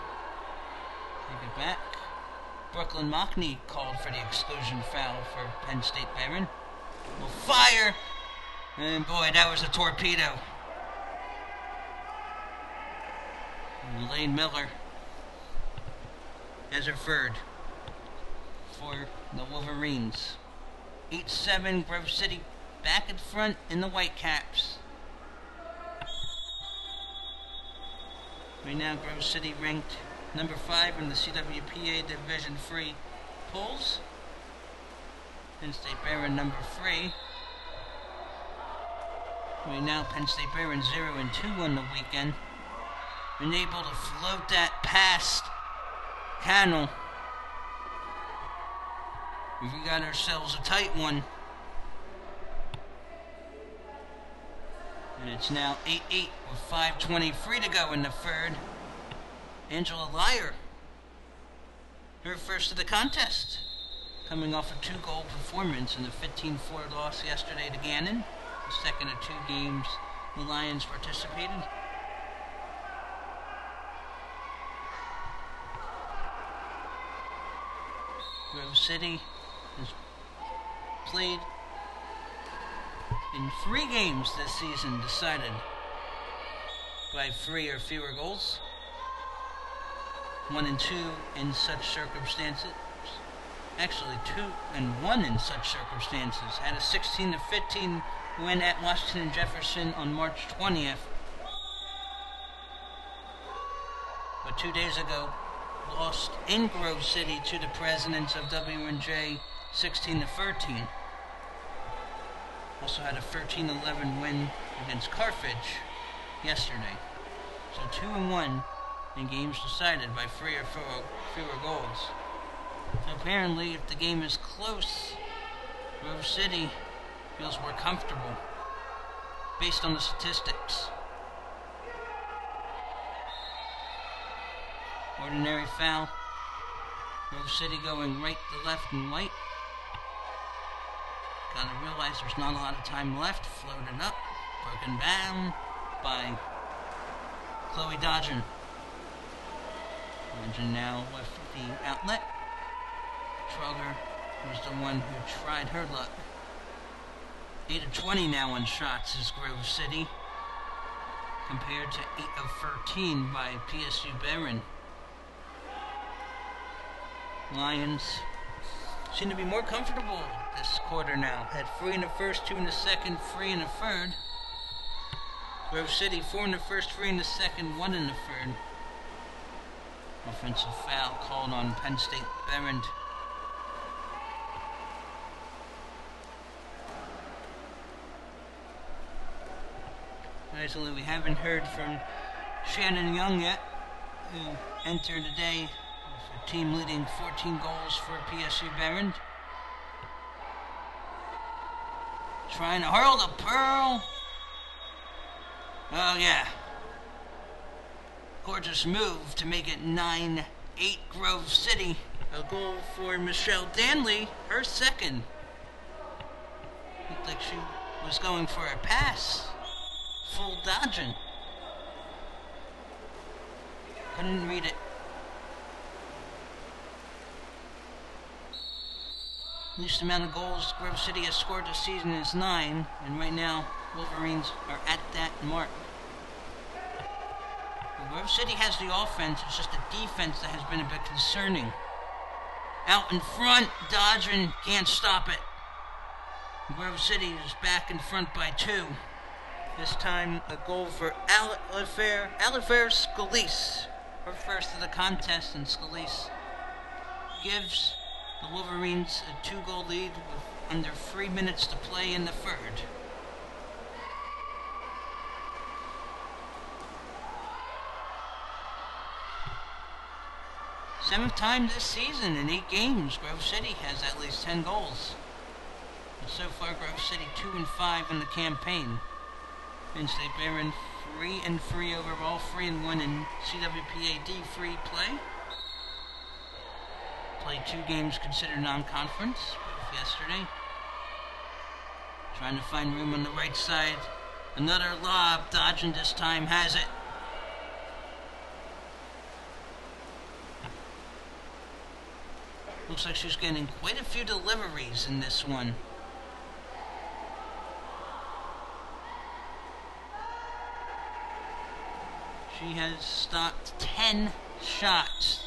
Take it back. Brooklyn Mockney called for the exclusion foul for Penn State Behrend. Will fire! And boy, that was a torpedo. And Lane Miller has her third for the Wolverines. 8-7, Grove City back in front in the Whitecaps. Right now, Grove City ranked number 5 in the CWPA Division III polls. Penn State Behrend number 3. Right now, Penn State Behrend 0-2 on the weekend. Been able to float that past Cannell. We got ourselves a tight one. And it's now 8-8 with 5:23 to go in the third. Angela Lyer, her first of the contest, coming off a 2-goal performance in the 15-4 loss yesterday to Gannon, the second of 2 games the Lions participated. Grove City has played in 3 games this season decided by 3 or fewer goals. 1 and 2 in such circumstances. Actually, 2 and 1 in such circumstances. Had a 16-15 win at Washington and Jefferson on March 20th. But 2 days ago, lost in Grove City to the Presidents of W&J 16-13. Also had a 13-11 win against Carthage yesterday. So 2 and 1 in games decided by 3 or fewer goals. So apparently, if the game is close, Grove City feels more comfortable based on the statistics. Ordinary foul. Grove City going right to left and white. Gotta realize there's not a lot of time left. Floated up. Broken down by Chloe Dodgen. Dodgen now with the outlet. Trugger was the one who tried her luck. 8 of 20 now on shots is Grove City, compared to 8 of 13 by PSU Behrend. Lions seem to be more comfortable this quarter now. Had 3 in the first, 2 in the second, 3 in the third. Grove City 4 in the first, 3 in the second, 1 in the third. Offensive foul called on Penn State Behrend. Actually, we haven't heard from Shannon Young yet, who entered today with a team leading 14 goals for PSU Behrend. Trying to hurl the pearl. Oh yeah. Gorgeous move to make it 9-8 Grove City. A goal for Michelle Danley, her second. Looked like she was going for a pass. Full dodging. Couldn't read it. Least amount of goals Grove City has scored this season is 9, and right now Wolverines are at that mark. Grove City has the offense, it's just the defense that has been a bit concerning. Out in front, dodging, can't stop it. Grove City is back in front by 2. This time a goal for Alifair Scalise. Her first of the contest, and Scalise gives the Wolverines a 2-goal lead with under 3 minutes to play in the third. 7th time this season in 8 games, Grove City has at least 10 goals. So far, Grove City 2-5 in the campaign. Penn State Behrend 3-3 overall, 3-1 in CWPA D3 play. Played 2 games considered non-conference, both yesterday. Trying to find room on the right side. Another lob, dodging this time, has it. Looks like she's getting quite a few deliveries in this one. She has stopped 10 shots.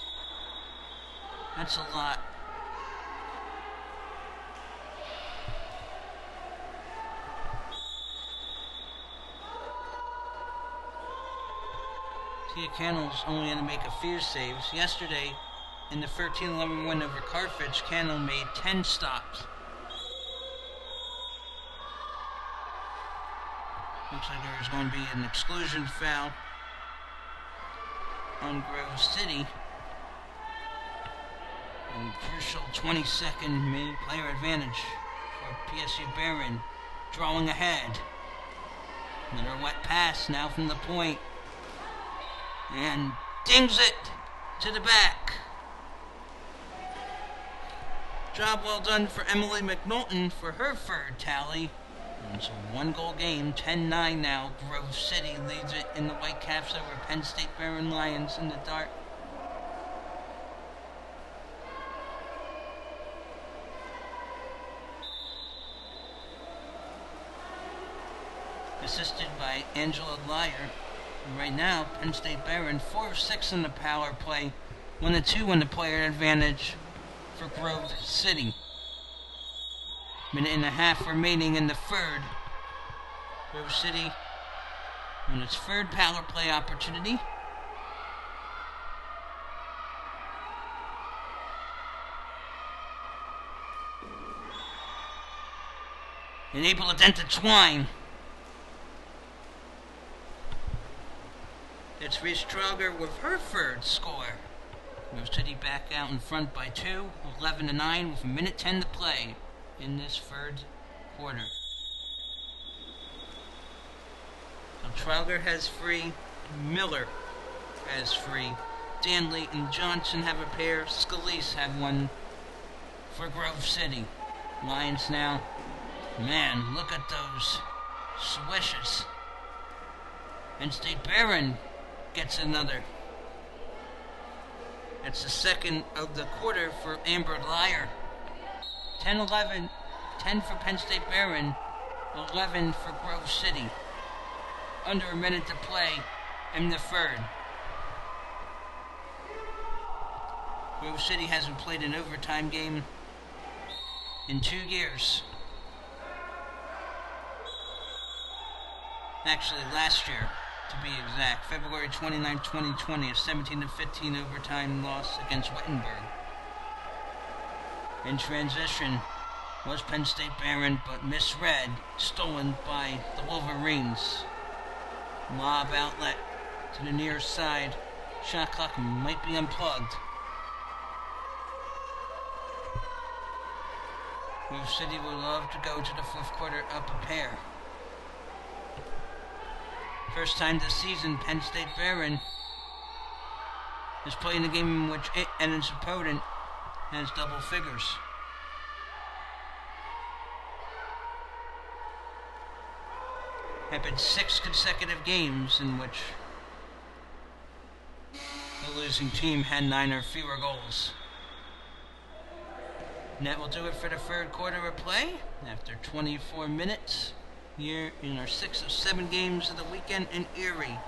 That's a lot. Tia Cannell's only going to make a few saves. Yesterday, in the 13-11 win over Carthage, Cannell made 10 stops. Looks like there is going to be an exclusion foul on Grove City. A crucial 22nd player advantage for PSU Behrend, drawing ahead. Another wet pass now from the point. And dings it to the back. Job well done for Emily McNaughton for her third tally. And it's a 1-goal game, 10-9 now. Grove City leads it in the Whitecaps over Penn State Behrend Lions in the Dart. Assisted by Angela Lyer. And right now, Penn State Behrend 4 of 6 in the power play, 1 of 2 in the player advantage for Grove City. Minute and a half remaining in the third. Grove City on its third power play opportunity. And able to dent the twine. It's Reese Trauger with her third score. Grove City back out in front by 2, 11-9 with a minute 10 to play in this third quarter. So Trauger has 3, Miller has 3, Danley and Johnson have a pair, Scalise have 1 for Grove City. Lions now, man, look at those swishes. Penn State Behrend gets another. That's the second of the quarter for Amber Lyer. 10-11, 10 for Penn State Behrend, 11 for Grove City. Under a minute to play in the third. Grove City hasn't played an overtime game in 2 years. Actually, last year, to be exact, February 29, 2020, a 17-15 overtime loss against Wittenberg. In transition was Penn State Behrend, but misread, stolen by the Wolverines. Lob outlet to the near side. Shot clock might be unplugged. Grove City would love to go to the fourth quarter up a pair. First time this season, Penn State Behrend is playing a game in which it and its opponent has double figures. Happened 6 consecutive games in which the losing team had 9 or fewer goals. And that will do it for the third quarter of play. After 24 minutes, here in our 6 of 7 games of the weekend in Erie.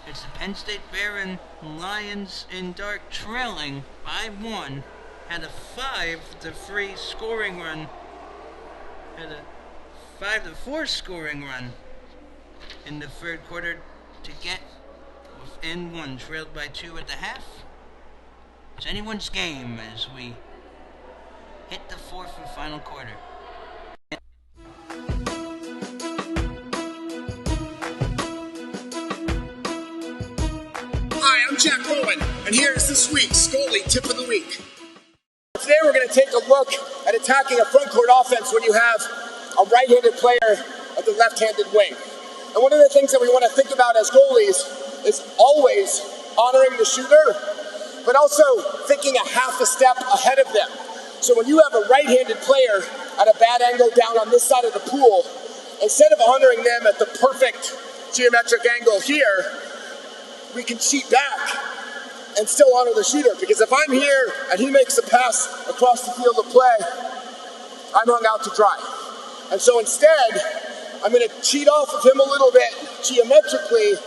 It's the Penn State Behrend Lions in Dart trailing 5-1. Had a 5-3 scoring run. Had a 5-4 scoring run in the third quarter to get within 1, trailed by 2 at the half. It's anyone's game as we hit the fourth and final quarter. Hi, I'm Jack Rowan, And here's this week's goalie tip of the week. Today we're going to take a look at attacking a front court offense when you have a right-handed player at the left-handed wing. And one of the things that we want to think about as goalies is always honoring the shooter, but also thinking a half a step ahead of them. So when you have a right-handed player at a bad angle down on this side of the pool, instead of honoring them at the perfect geometric angle here, we can cheat back and still honor the shooter. Because if I'm here and he makes a pass across the field of play, I'm hung out to dry. And so instead, I'm going to cheat off of him a little bit geometrically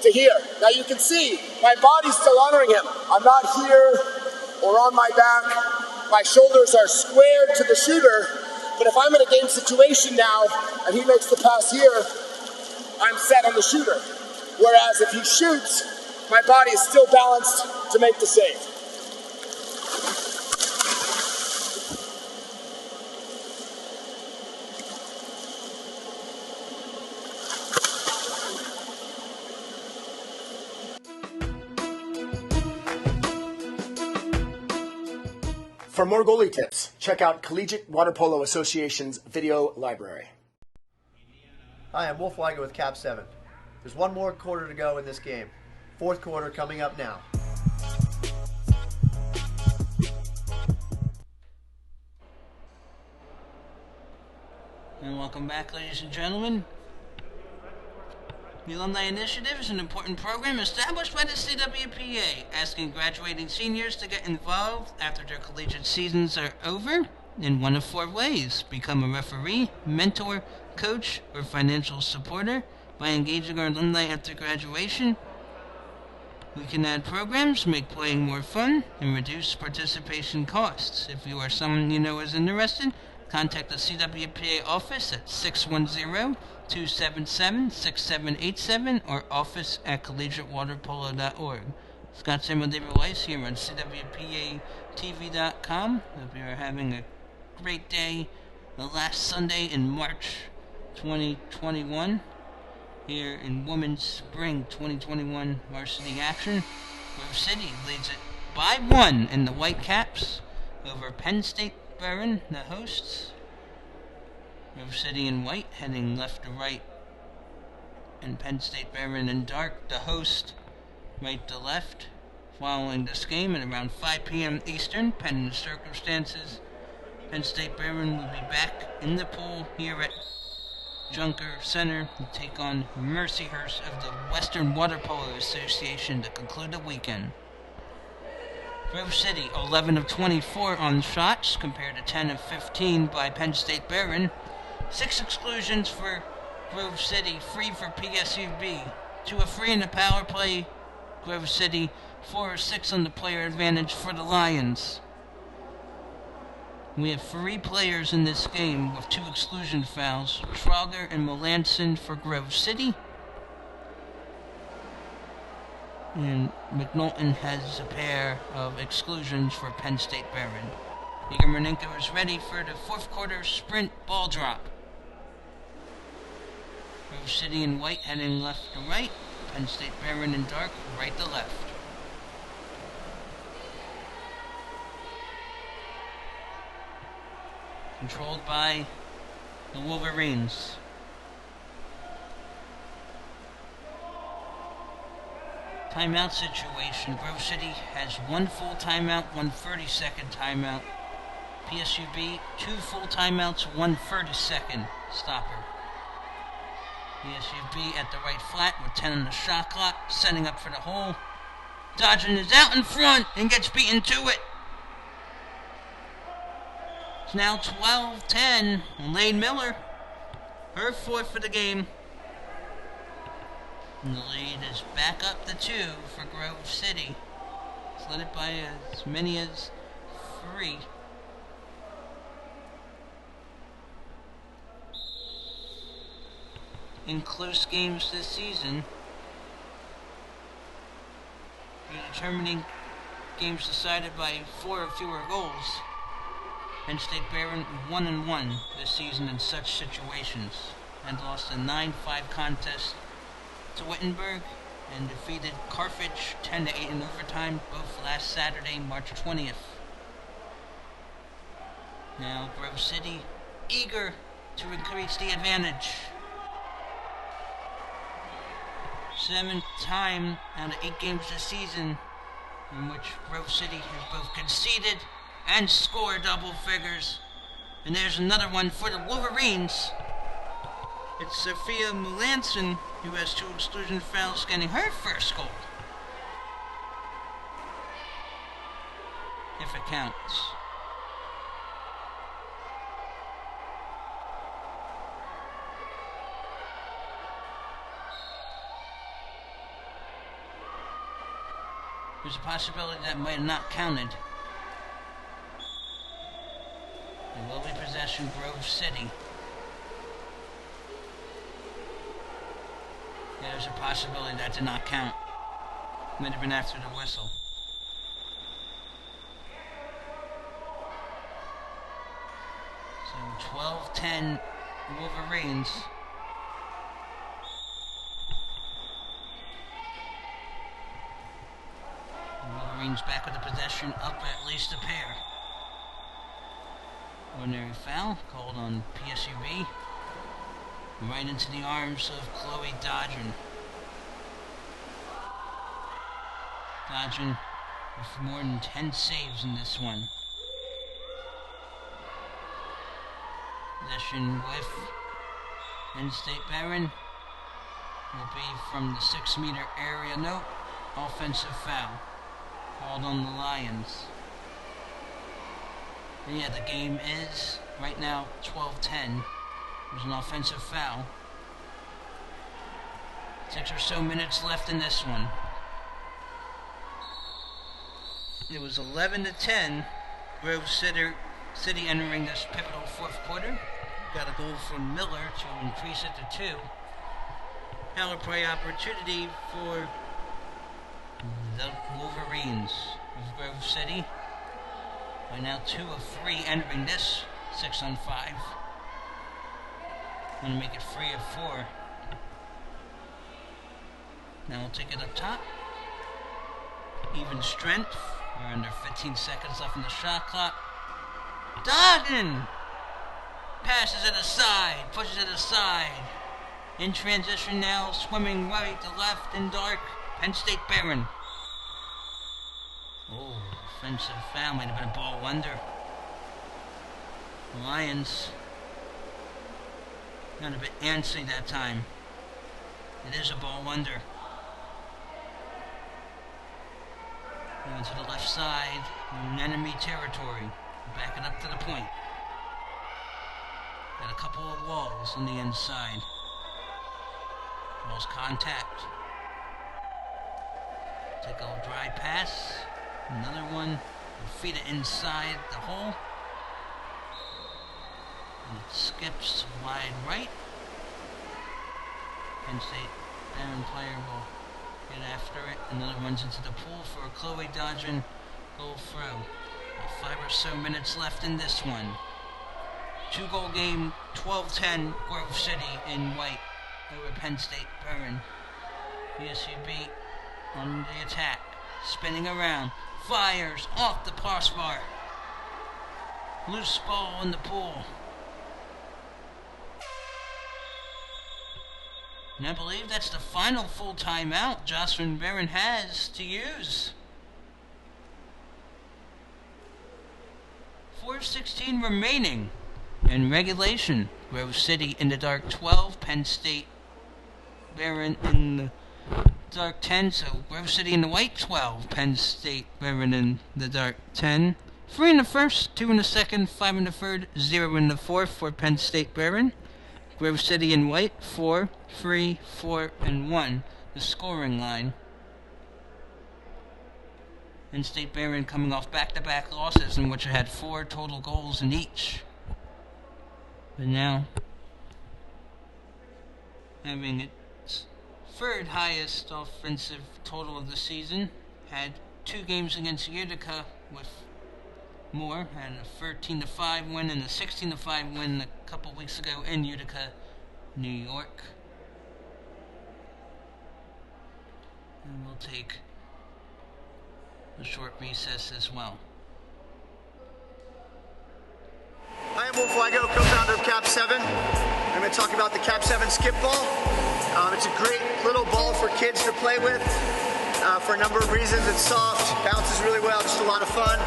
to here. Now you can see my body's still honoring him. I'm not here or on my back. My shoulders are squared to the shooter. But if I'm in a game situation now and he makes the pass here, I'm set on the shooter. Whereas if he shoots, my body is still balanced to make the save. For more goalie tips, check out Collegiate Water Polo Association's video library. Hi, I'm Wolf Weiger with Cap 7. There's one more quarter to go in this game. Fourth quarter coming up now. And welcome back, ladies and gentlemen. The Alumni Initiative is an important program established by the CWPA, asking graduating seniors to get involved after their collegiate seasons are over in one of four ways: become a referee, mentor, coach, or financial supporter by engaging our alumni after graduation. We can add programs, make playing more fun, and reduce participation costs. If you or someone you know is interested, contact the CWPA office at 610-277-6787 or office@collegiatewaterpolo.org. Scott Samuel David Weiss here on CWPATV.com. Hope you are having a great day. The last Sunday in March 2021 here in Women's Spring 2021 varsity action. Grove City leads it by 1 in the Whitecaps over Penn State Behrend, the hosts. Grove City in white, heading left to right, and Penn State Behrend in dark, the host, right to left. Following this game at around 5 p.m. Eastern, pending the circumstances, Penn State Behrend will be back in the pool here at Junker Center to take on Mercyhurst of the Western Water Polo Association to conclude the weekend. Grove City, 11 of 24 on shots, compared to 10 of 15 by Penn State Behrend. 6 exclusions for Grove City, 3 for PSUB. 2 are free in the power play, Grove City. 4 or 6 on the player advantage for the Lions. We have 3 players in this game with 2 exclusion fouls: Trauger and Melanson for Grove City. And McNaughton has a pair of exclusions for Penn State Behrend. Igor Mernenko is ready for the fourth quarter sprint ball drop. Grove City in white heading left to right. Penn State Behrend in dark, right to left. Controlled by the Wolverines. Timeout situation. Grove City has 1 full timeout, 1 30-second timeout. PSUB, 2 full timeouts, 1 30-second stopper. PSUB at the right flat with 10 on the shot clock, setting up for the hole. Dodgen is out in front and gets beaten to it. It's now 12-10. Lane Miller, her 4th for the game. And the lead is back up to 2 for Grove City. It's led it by as many as 3. In close games this season, we're determining games decided by 4 or fewer goals. Penn State Behrend 1-1 this season in such situations, and lost a 9-5 contest to Wittenberg and defeated Carthage 10-8 in overtime, both last Saturday, March 20th. Now Grove City eager to increase the advantage. 7th time out of 8 games this season in which Grove City has both conceded and scored double figures. And there's another one for the Wolverines. It's Sophia Melanson who has 2 exclusion fouls, getting her first goal, if it counts. There's a possibility that might have not counted. It will be possession Grove City. Yeah, there's a possibility that did not count. Might have been after the whistle. So 12-10 Wolverines. Wolverines back with the possession, up at least a pair. Ordinary foul called on PSUB. Right into the arms of Chloe Dodgen. Dodgen with more than 10 saves in this one. Possession with Penn State Behrend will be from the 6-meter area. Note, offensive foul called on the Lions. And yeah, the game is right now 12-10. There's an offensive foul. 6 or so minutes left in this one. It was 11-10. Grove City entering this pivotal 4th quarter. Got a goal from Miller to increase it to 2. Power play opportunity for the Wolverines of Grove City. By now 2 of 3 entering this 6-on-5. Want to make it 3 of 4. Now we'll take it up top. Even strength. We're under 15 seconds left in the shot clock. Dodgen passes it aside, pushes it aside. In transition now, swimming right to left in dark. Penn State Behrend. Oh, offensive foul, might have been a ball under. The Lions got a bit antsy that time. It is a ball under. Now to the left side, in enemy territory. Back it up to the point. Got a couple of walls on the inside. Walls contact. Take a dry pass. Another one. Feed it inside the hole. And it skips wide right. Penn State Behrend player will get after it. Another runs into the pool for Chloe Dodgen. Goal throw. 5 or so minutes left in this one. 2-goal game, 12-10 Grove City in white over Penn State Behrend. PSUB on the attack. Spinning around. Fires off the crossbar. Loose ball in the pool. And I believe that's the final full timeout Jocelyn Behrend has to use. 4:16 remaining in regulation. Grove City in the dark 12, Penn State Behrend in the dark 10, so Grove City in the white 12, Penn State Behrend in the dark 10. 3 in the first, 2 in the second, 5 in the third, 0 in the fourth for Penn State Behrend. Grove City in white 4, 3, 4, and 1, the scoring line. Penn State Behrend coming off back-to-back losses in which it had 4 total goals in each. But now, having its 3rd highest offensive total of the season, had 2 games against Utica with more, had a 13-5 win and a 16-5 win a couple weeks ago in Utica, New York. we'll take a short recess as well. I am Wolf Weigo, co-founder of Cap 7. I'm going to talk about the Cap 7 skip ball. It's a great little ball for kids to play with for a number of reasons. It's soft, bounces really well, just a lot of fun.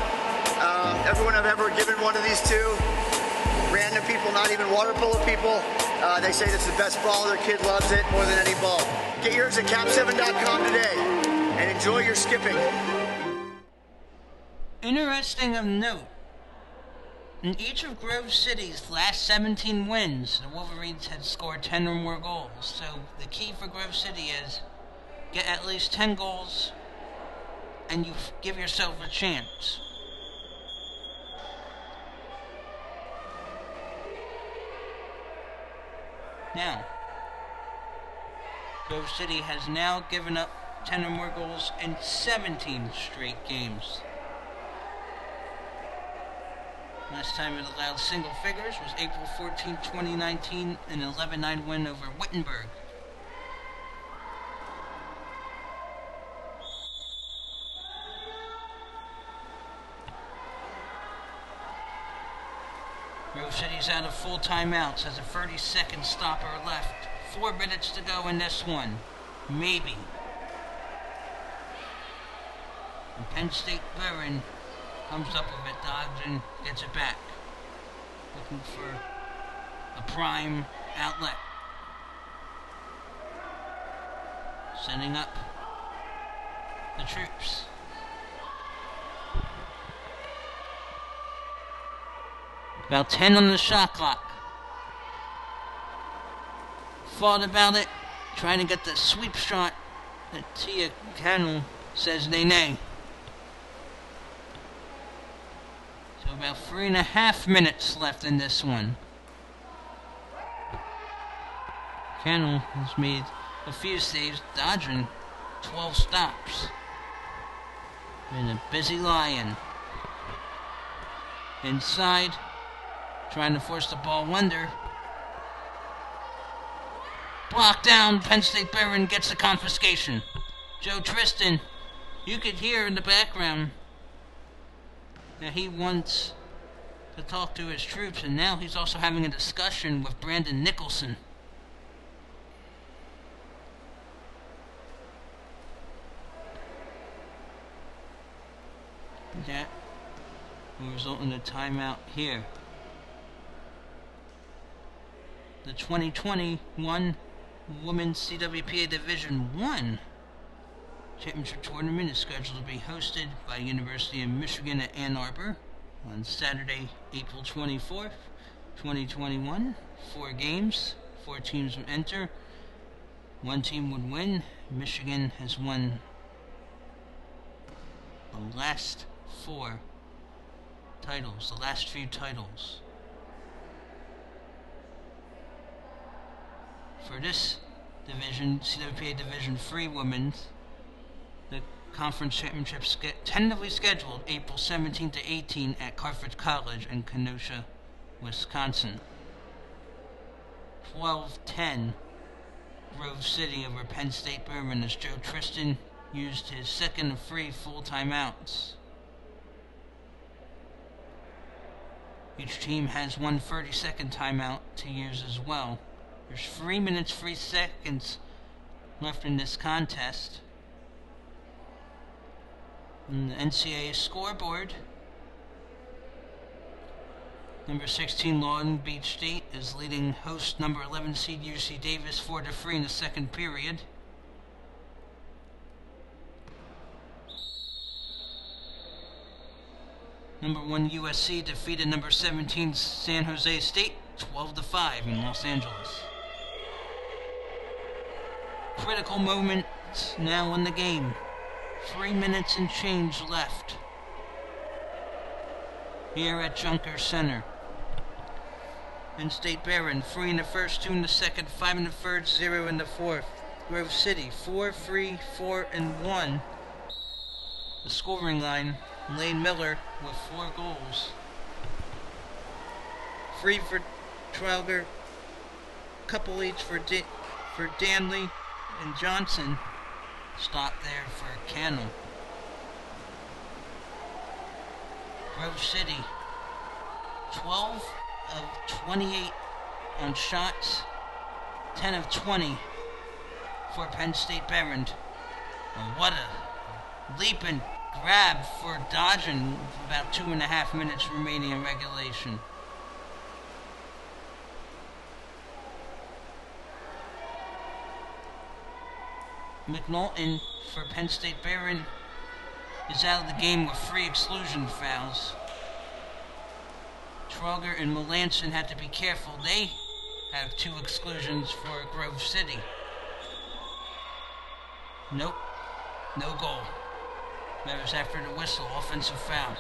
Everyone I've ever given one of these to, random people, not even water polo people, they say it's the best ball. Their kid loves it more than any ball. Get yours at cap7.com today and enjoy your skipping. Interesting of note, in each of Grove City's last 17 wins, the Wolverines had scored 10 or more goals. So the key for Grove City is get at least 10 goals and you give yourself a chance. Now, Grove City has now given up 10 or more goals in 17 straight games. Last time it allowed single figures was April 14, 2019, an 11-9 win over Wittenberg. Grove City's out of full timeouts, has a 30-second stopper left. 4 minutes to go in this one. Maybe. And Penn State Behrend comes up with it, dodging, gets it back. Looking for a prime outlet. Setting up the troops. About 10 on the shot clock. Thought about it, trying to get the sweep shot that Tia Cannell says nay. So about 3.5 minutes left in this one. Cannell has made a few saves, dodging 12 stops. Been a busy lion. Inside, trying to force the ball under. Blocked down, Penn State Behrend gets the confiscation. Joe Tristan, you could hear in the background that he wants to talk to his troops, and now he's also having a discussion with Brandon Nicholson. That will result in a timeout here. The 2021 Women's CWPA Division I Championship Tournament is scheduled to be hosted by University of Michigan at Ann Arbor on Saturday, April 24th, 2021. 4 games, 4 teams would enter. 1 team would win. Michigan has won the last 4 titles, the last few titles. For this division, CWPA Division III Women's, the conference championships tentatively scheduled April 17 to 18 at Carthage College in Kenosha, Wisconsin. 12-10 Grove City over Penn State Behrend as Joe Tristan used his second of 3 full timeouts. Each team has 1 30-second timeout to use as well. There's 3 minutes, 3 seconds left in this contest. On the NCAA scoreboard, number 16 Long Beach State is leading host number 11 seed UC Davis 4-3 in the second period. Number 1 USC defeated number 17 San Jose State 12-5 in Los Angeles. Critical moment now in the game. 3 minutes and change left here at Junker Center. Penn State Behrend 3 in the first, 2 in the second, 5 in the third, 0 in the fourth. Grove City 4-3, 4-1. The scoring line, Lane Miller with 4 goals. 3 for Trauger, couple each for Danley and Johnson. Stop there for Cannell. Grove City, 12 of 28 on shots, 10 of 20 for Penn State Behrend. What a leap and grab for Dodgen with about 2.5 minutes remaining in regulation. McNaughton for Penn State Behrend is out of the game with 3 exclusion fouls. Trauger and Melanson had to be careful. They have 2 exclusions for Grove City. Nope. No goal. That was after the whistle. Offensive foul.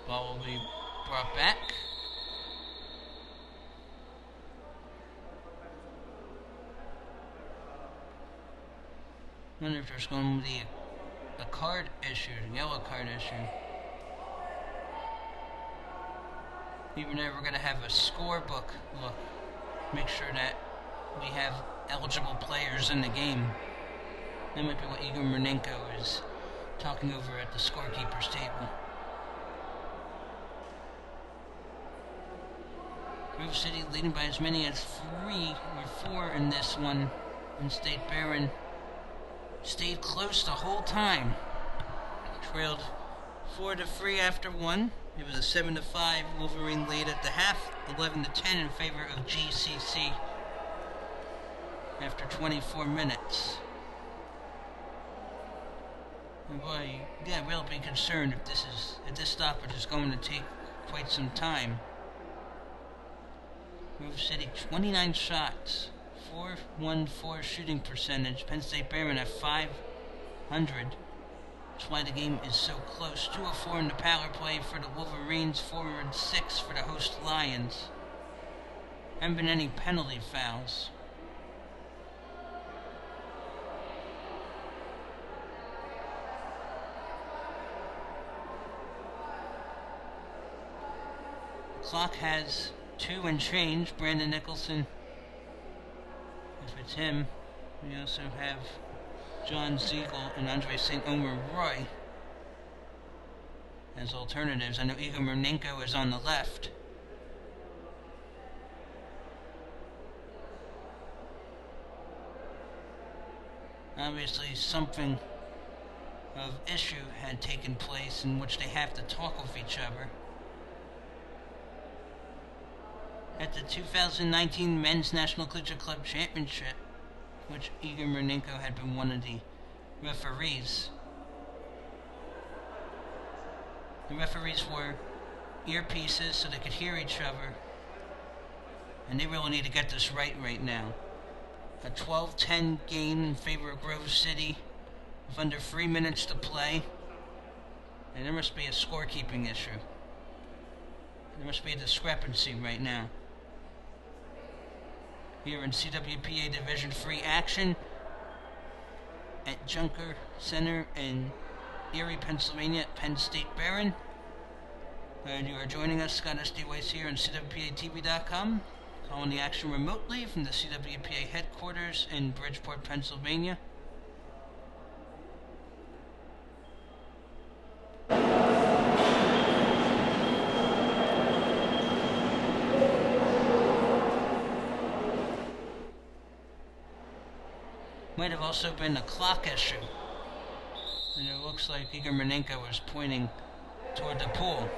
Ball will be brought back. I wonder if there's going to be a card issued, a yellow card issued. Even though we're going to have a scorebook look, make sure that we have eligible players in the game. That might be what Igor Murnenko is talking over at the scorekeeper's table. Grove City leading by as many as 3 or 4 in this one. Penn State Behrend stayed close the whole time. Trailed 4-3 after 1. It was a 7-5 Wolverine lead at the half, 11-10 in favor of GCC after 24 minutes. And boy, yeah, we'll be concerned if this stoppage is going to take quite some time. Grove City 29 shots. 414 shooting percentage. Penn State Behrend at 500. That's why the game is so close. 2 of 4 in the power play for the Wolverines, 4 and 6 for the host Lions. Haven't been any penalty fouls. The clock has 2 and change. Brandon Nicholson. If it's him, we also have John Siegel and Andre St. Omer Roy as alternatives. I know Igor Murnenko is on the left. Obviously, something of issue had taken place in which they have to talk with each other. At the 2019 Men's National Collegiate Club Championship, which Igor Murnenko had been one of the referees. The referees wore earpieces so they could hear each other, and they really need to get this right now. A 12-10 game in favor of Grove City with under 3 minutes to play, and there must be a scorekeeping issue. There must be a discrepancy right now. Here in CWPA Division III action at Junker Center in Erie, Pennsylvania at Penn State Behrend. And you are joining us, Scott S.D. Weiss here on CWPATV.com, calling the action remotely from the CWPA headquarters in Bridgeport, Pennsylvania. Might have also been a clock issue. And it looks like Igor Murnenko was pointing toward the pool.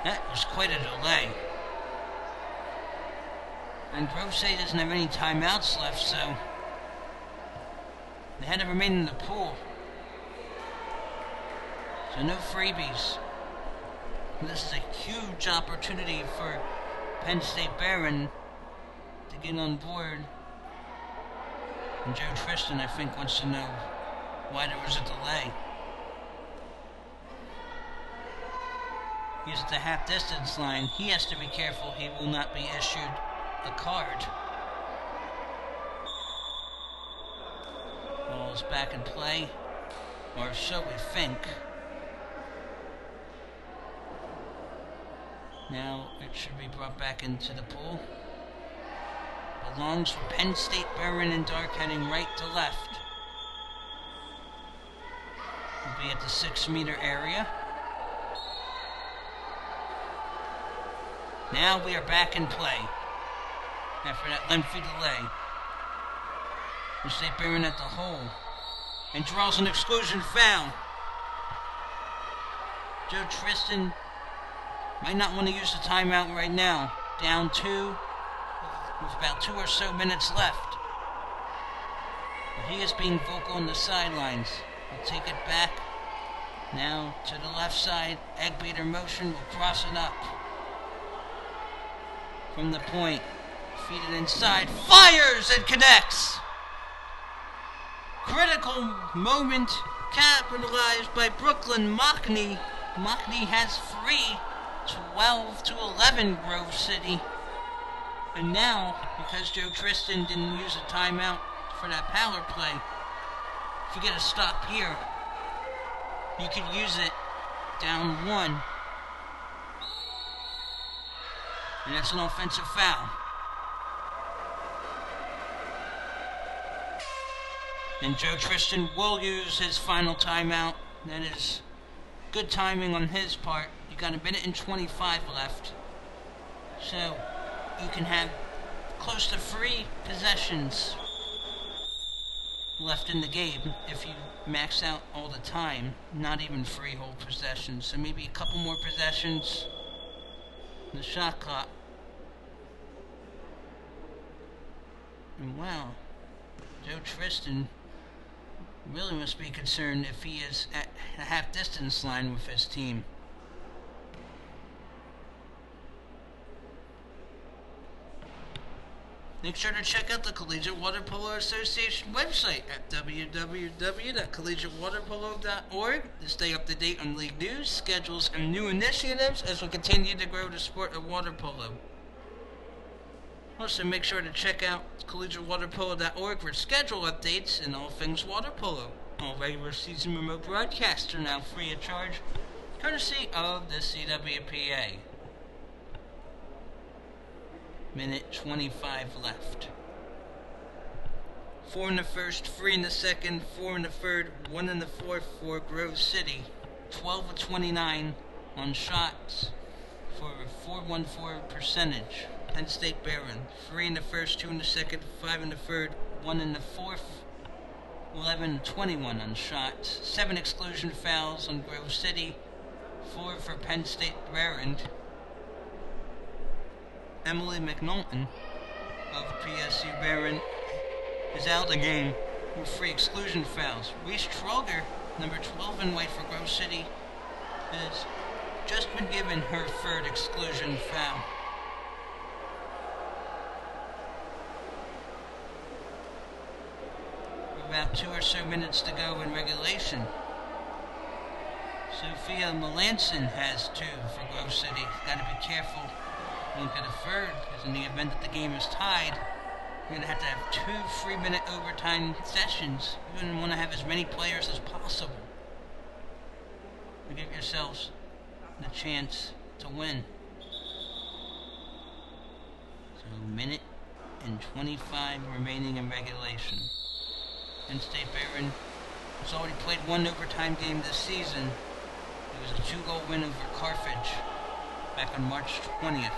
That was quite a delay. And Grove City doesn't have any timeouts left, so they had to remain in the pool. So no freebies. This is a huge opportunity for Penn State Behrend to get on board. And Joe Tristan, I think, wants to know why there was a delay. He's at the half-distance line. He has to be careful he will not be issued a card. Ball's back in play, or so we think. Now it should be brought back into the pool. Belongs for Penn State, Behrend, and Dark heading right to left. Will be at the 6-meter area. Now we are back in play. After that lengthy delay. Penn State Behrend at the hole. And draws an exclusion foul. Joe Tristan might not want to use the timeout right now. Down 2 with about 2 or so minutes left. But he is being vocal on the sidelines. We'll take it back. Now to the left side. Egg beater motion. We'll cross it up. From the point. Feed it inside. Fires and connects. Critical moment capitalized by Brooklyn Mockney. Mockney has 12-11 Grove City. And now, because Joe Tristan didn't use a timeout for that power play, if you get a stop here, you could use it down 1. And that's an offensive foul. And Joe Tristan will use his final timeout. That is good timing on his part. You got 1 minute and 25 left. So you can have close to 3 possessions left in the game if you max out all the time. Not even 3 whole possessions. So maybe a couple more possessions. The shot clock. And wow, Joe Tristan really must be concerned if he is at a half-distance line with his team. Make sure to check out the Collegiate Water Polo Association website at www.collegiatewaterpolo.org to stay up to date on league news, schedules, and new initiatives as we continue to grow the sport of water polo. Also, make sure to check out collegiatewaterpolo.org for schedule updates and all things water polo. All regular season remote broadcasts are now free of charge, courtesy of the CWPA. Minute 25 left. 4 in the first, 3 in the second, 4 in the third, 1 in the fourth for Grove City. 12 of 29 on shots for a .414 percentage. Penn State Behrend. 3 in the first, 2 in the second, 5 in the third, 1 in the fourth. 11-21 on shots. 7 exclusion fouls on Grove City. 4 for Penn State Behrend. Emily McNaughton of PSU Behrend is out of the game with 3 exclusion fouls. Reese Troger, number 12 in white for Grove City, has just been given her 3rd exclusion foul. About 2 or so minutes to go in regulation. Sophia Melanson has 2 for Grove City. Got to be careful. Don't get a 3rd, because in the event that the game is tied, you're going to have 2 3-minute overtime sessions. You're going to want to have as many players as possible to give yourselves the chance to win. So, 1 minute and 25 remaining in regulation. Penn State Behrend has already played 1 overtime game this season. It was a 2-goal win over Carthage back on March 20th.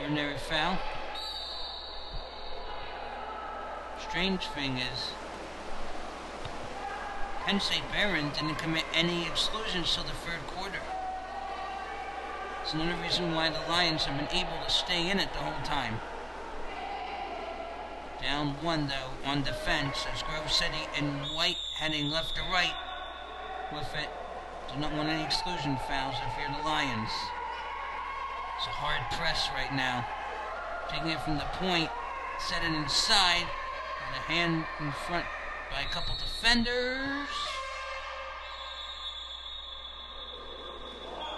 Ordinary foul. Strange thing is, Penn State Behrend didn't commit any exclusions till the 3rd quarter. It's another reason why the Lions have been able to stay in it the whole time. Down 1 though on defense as Grove City and White heading left to right with it. Do not want any exclusion fouls if you're the Lions. It's a hard press right now. Taking it from the point, set it inside, and a hand in front by a couple defenders.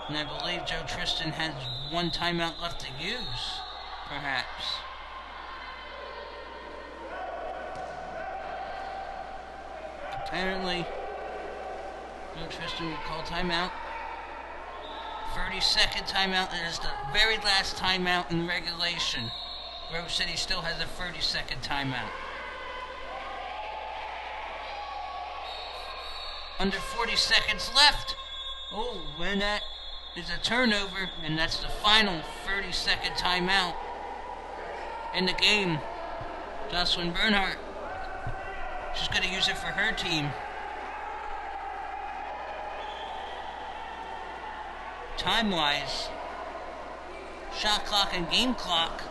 And I believe Joe Tristan has 1 timeout left to use, perhaps. Apparently, Joe Tristan will call timeout. 30-second timeout. It is the very last timeout in regulation. Grove City still has a 30-second timeout. Under 40 seconds left. Oh, and that is a turnover, and that's the final 30-second timeout in the game. Jocelyn Bernhardt, she's going to use it for her team. Time-wise, shot clock and game clock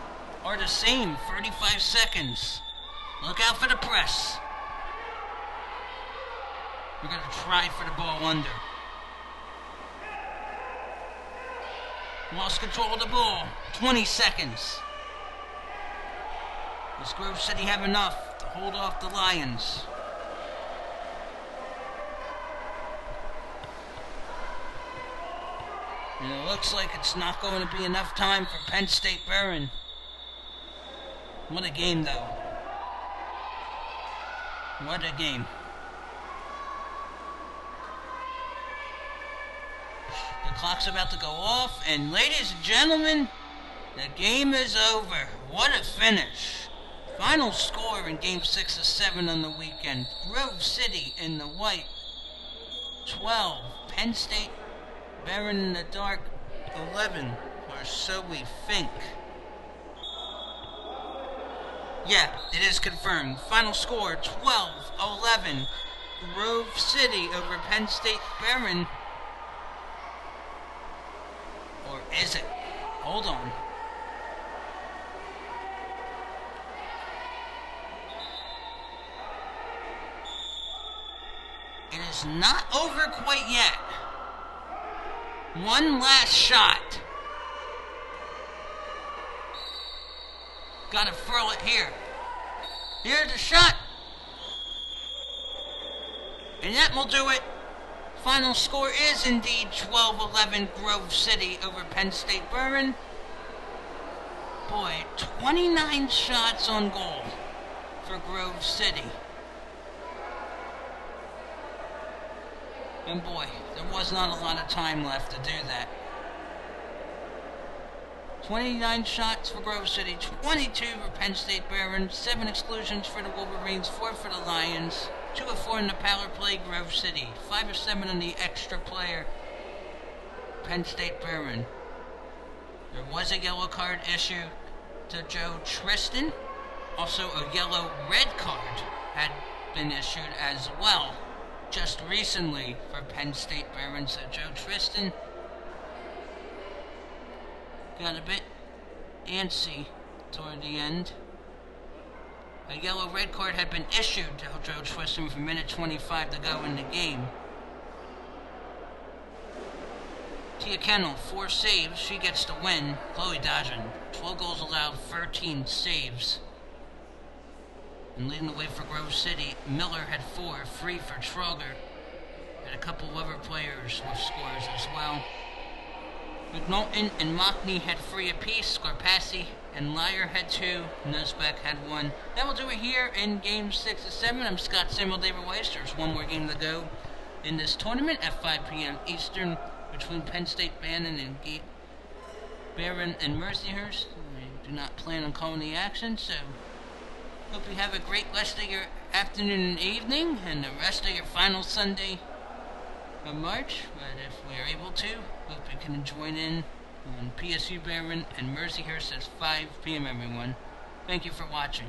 are the same, 35 seconds. Look out for the press. We're going to try for the ball under. Lost control of the ball. 20 seconds. Does Grove City have enough to hold off the Lions? And it looks like it's not going to be enough time for Penn State Behrend. What a game, though. What a game. The clock's about to go off, and ladies and gentlemen, the game is over. What a finish. Final score in Game 6 of 7 on the weekend. Grove City in the white, 12. Penn State, Behrend in the dark, 11. Or so we think. Yeah, it is confirmed. Final score, 12-11. Grove City over Penn State Behrend. Or is it? Hold on. It is not over quite yet. One last shot. Gotta throw it here. Here's the shot. And that will do it. Final score is indeed 12-11 Grove City over Penn State Behrend. Boy, 29 shots on goal for Grove City. And boy, there was not a lot of time left to do that. 29 shots for Grove City, 22 for Penn State Behrend, 7 exclusions for the Wolverines, 4 for the Lions, 2 of 4 in the power play, Grove City, 5 of 7 on the extra player, Penn State Behrend. There was a yellow card issued to Joe Tristan. Also, a yellow-red card had been issued as well, just recently for Penn State Behrend. So Joe Tristan got a bit antsy toward the end. A yellow-red card had been issued to Joe Tristan with a minute 25 to go in the game. Tia Kennel, 4 saves. She gets the win. Chloe Dodgen, 12 goals allowed, 13 saves. And leading the way for Grove City, Miller had 4, 3 for Troger. And a couple other players with scores as well. McNaughton and Mockney had 3 apiece. Scarpassi and Lyer had 2. Nusbeck had 1. That will do it here in Game 6 of 7. I'm Scott Samuel David Weiss. There's one more game to go in this tournament at 5 p.m. Eastern between Penn State Behrend and Mercyhurst. We do not plan on calling the action, so hope you have a great rest of your afternoon and evening and the rest of your final Sunday of March. But if we are able to, hope you can join in on PSU Behrend and Mercyhurst at 5 p.m. everyone. Thank you for watching.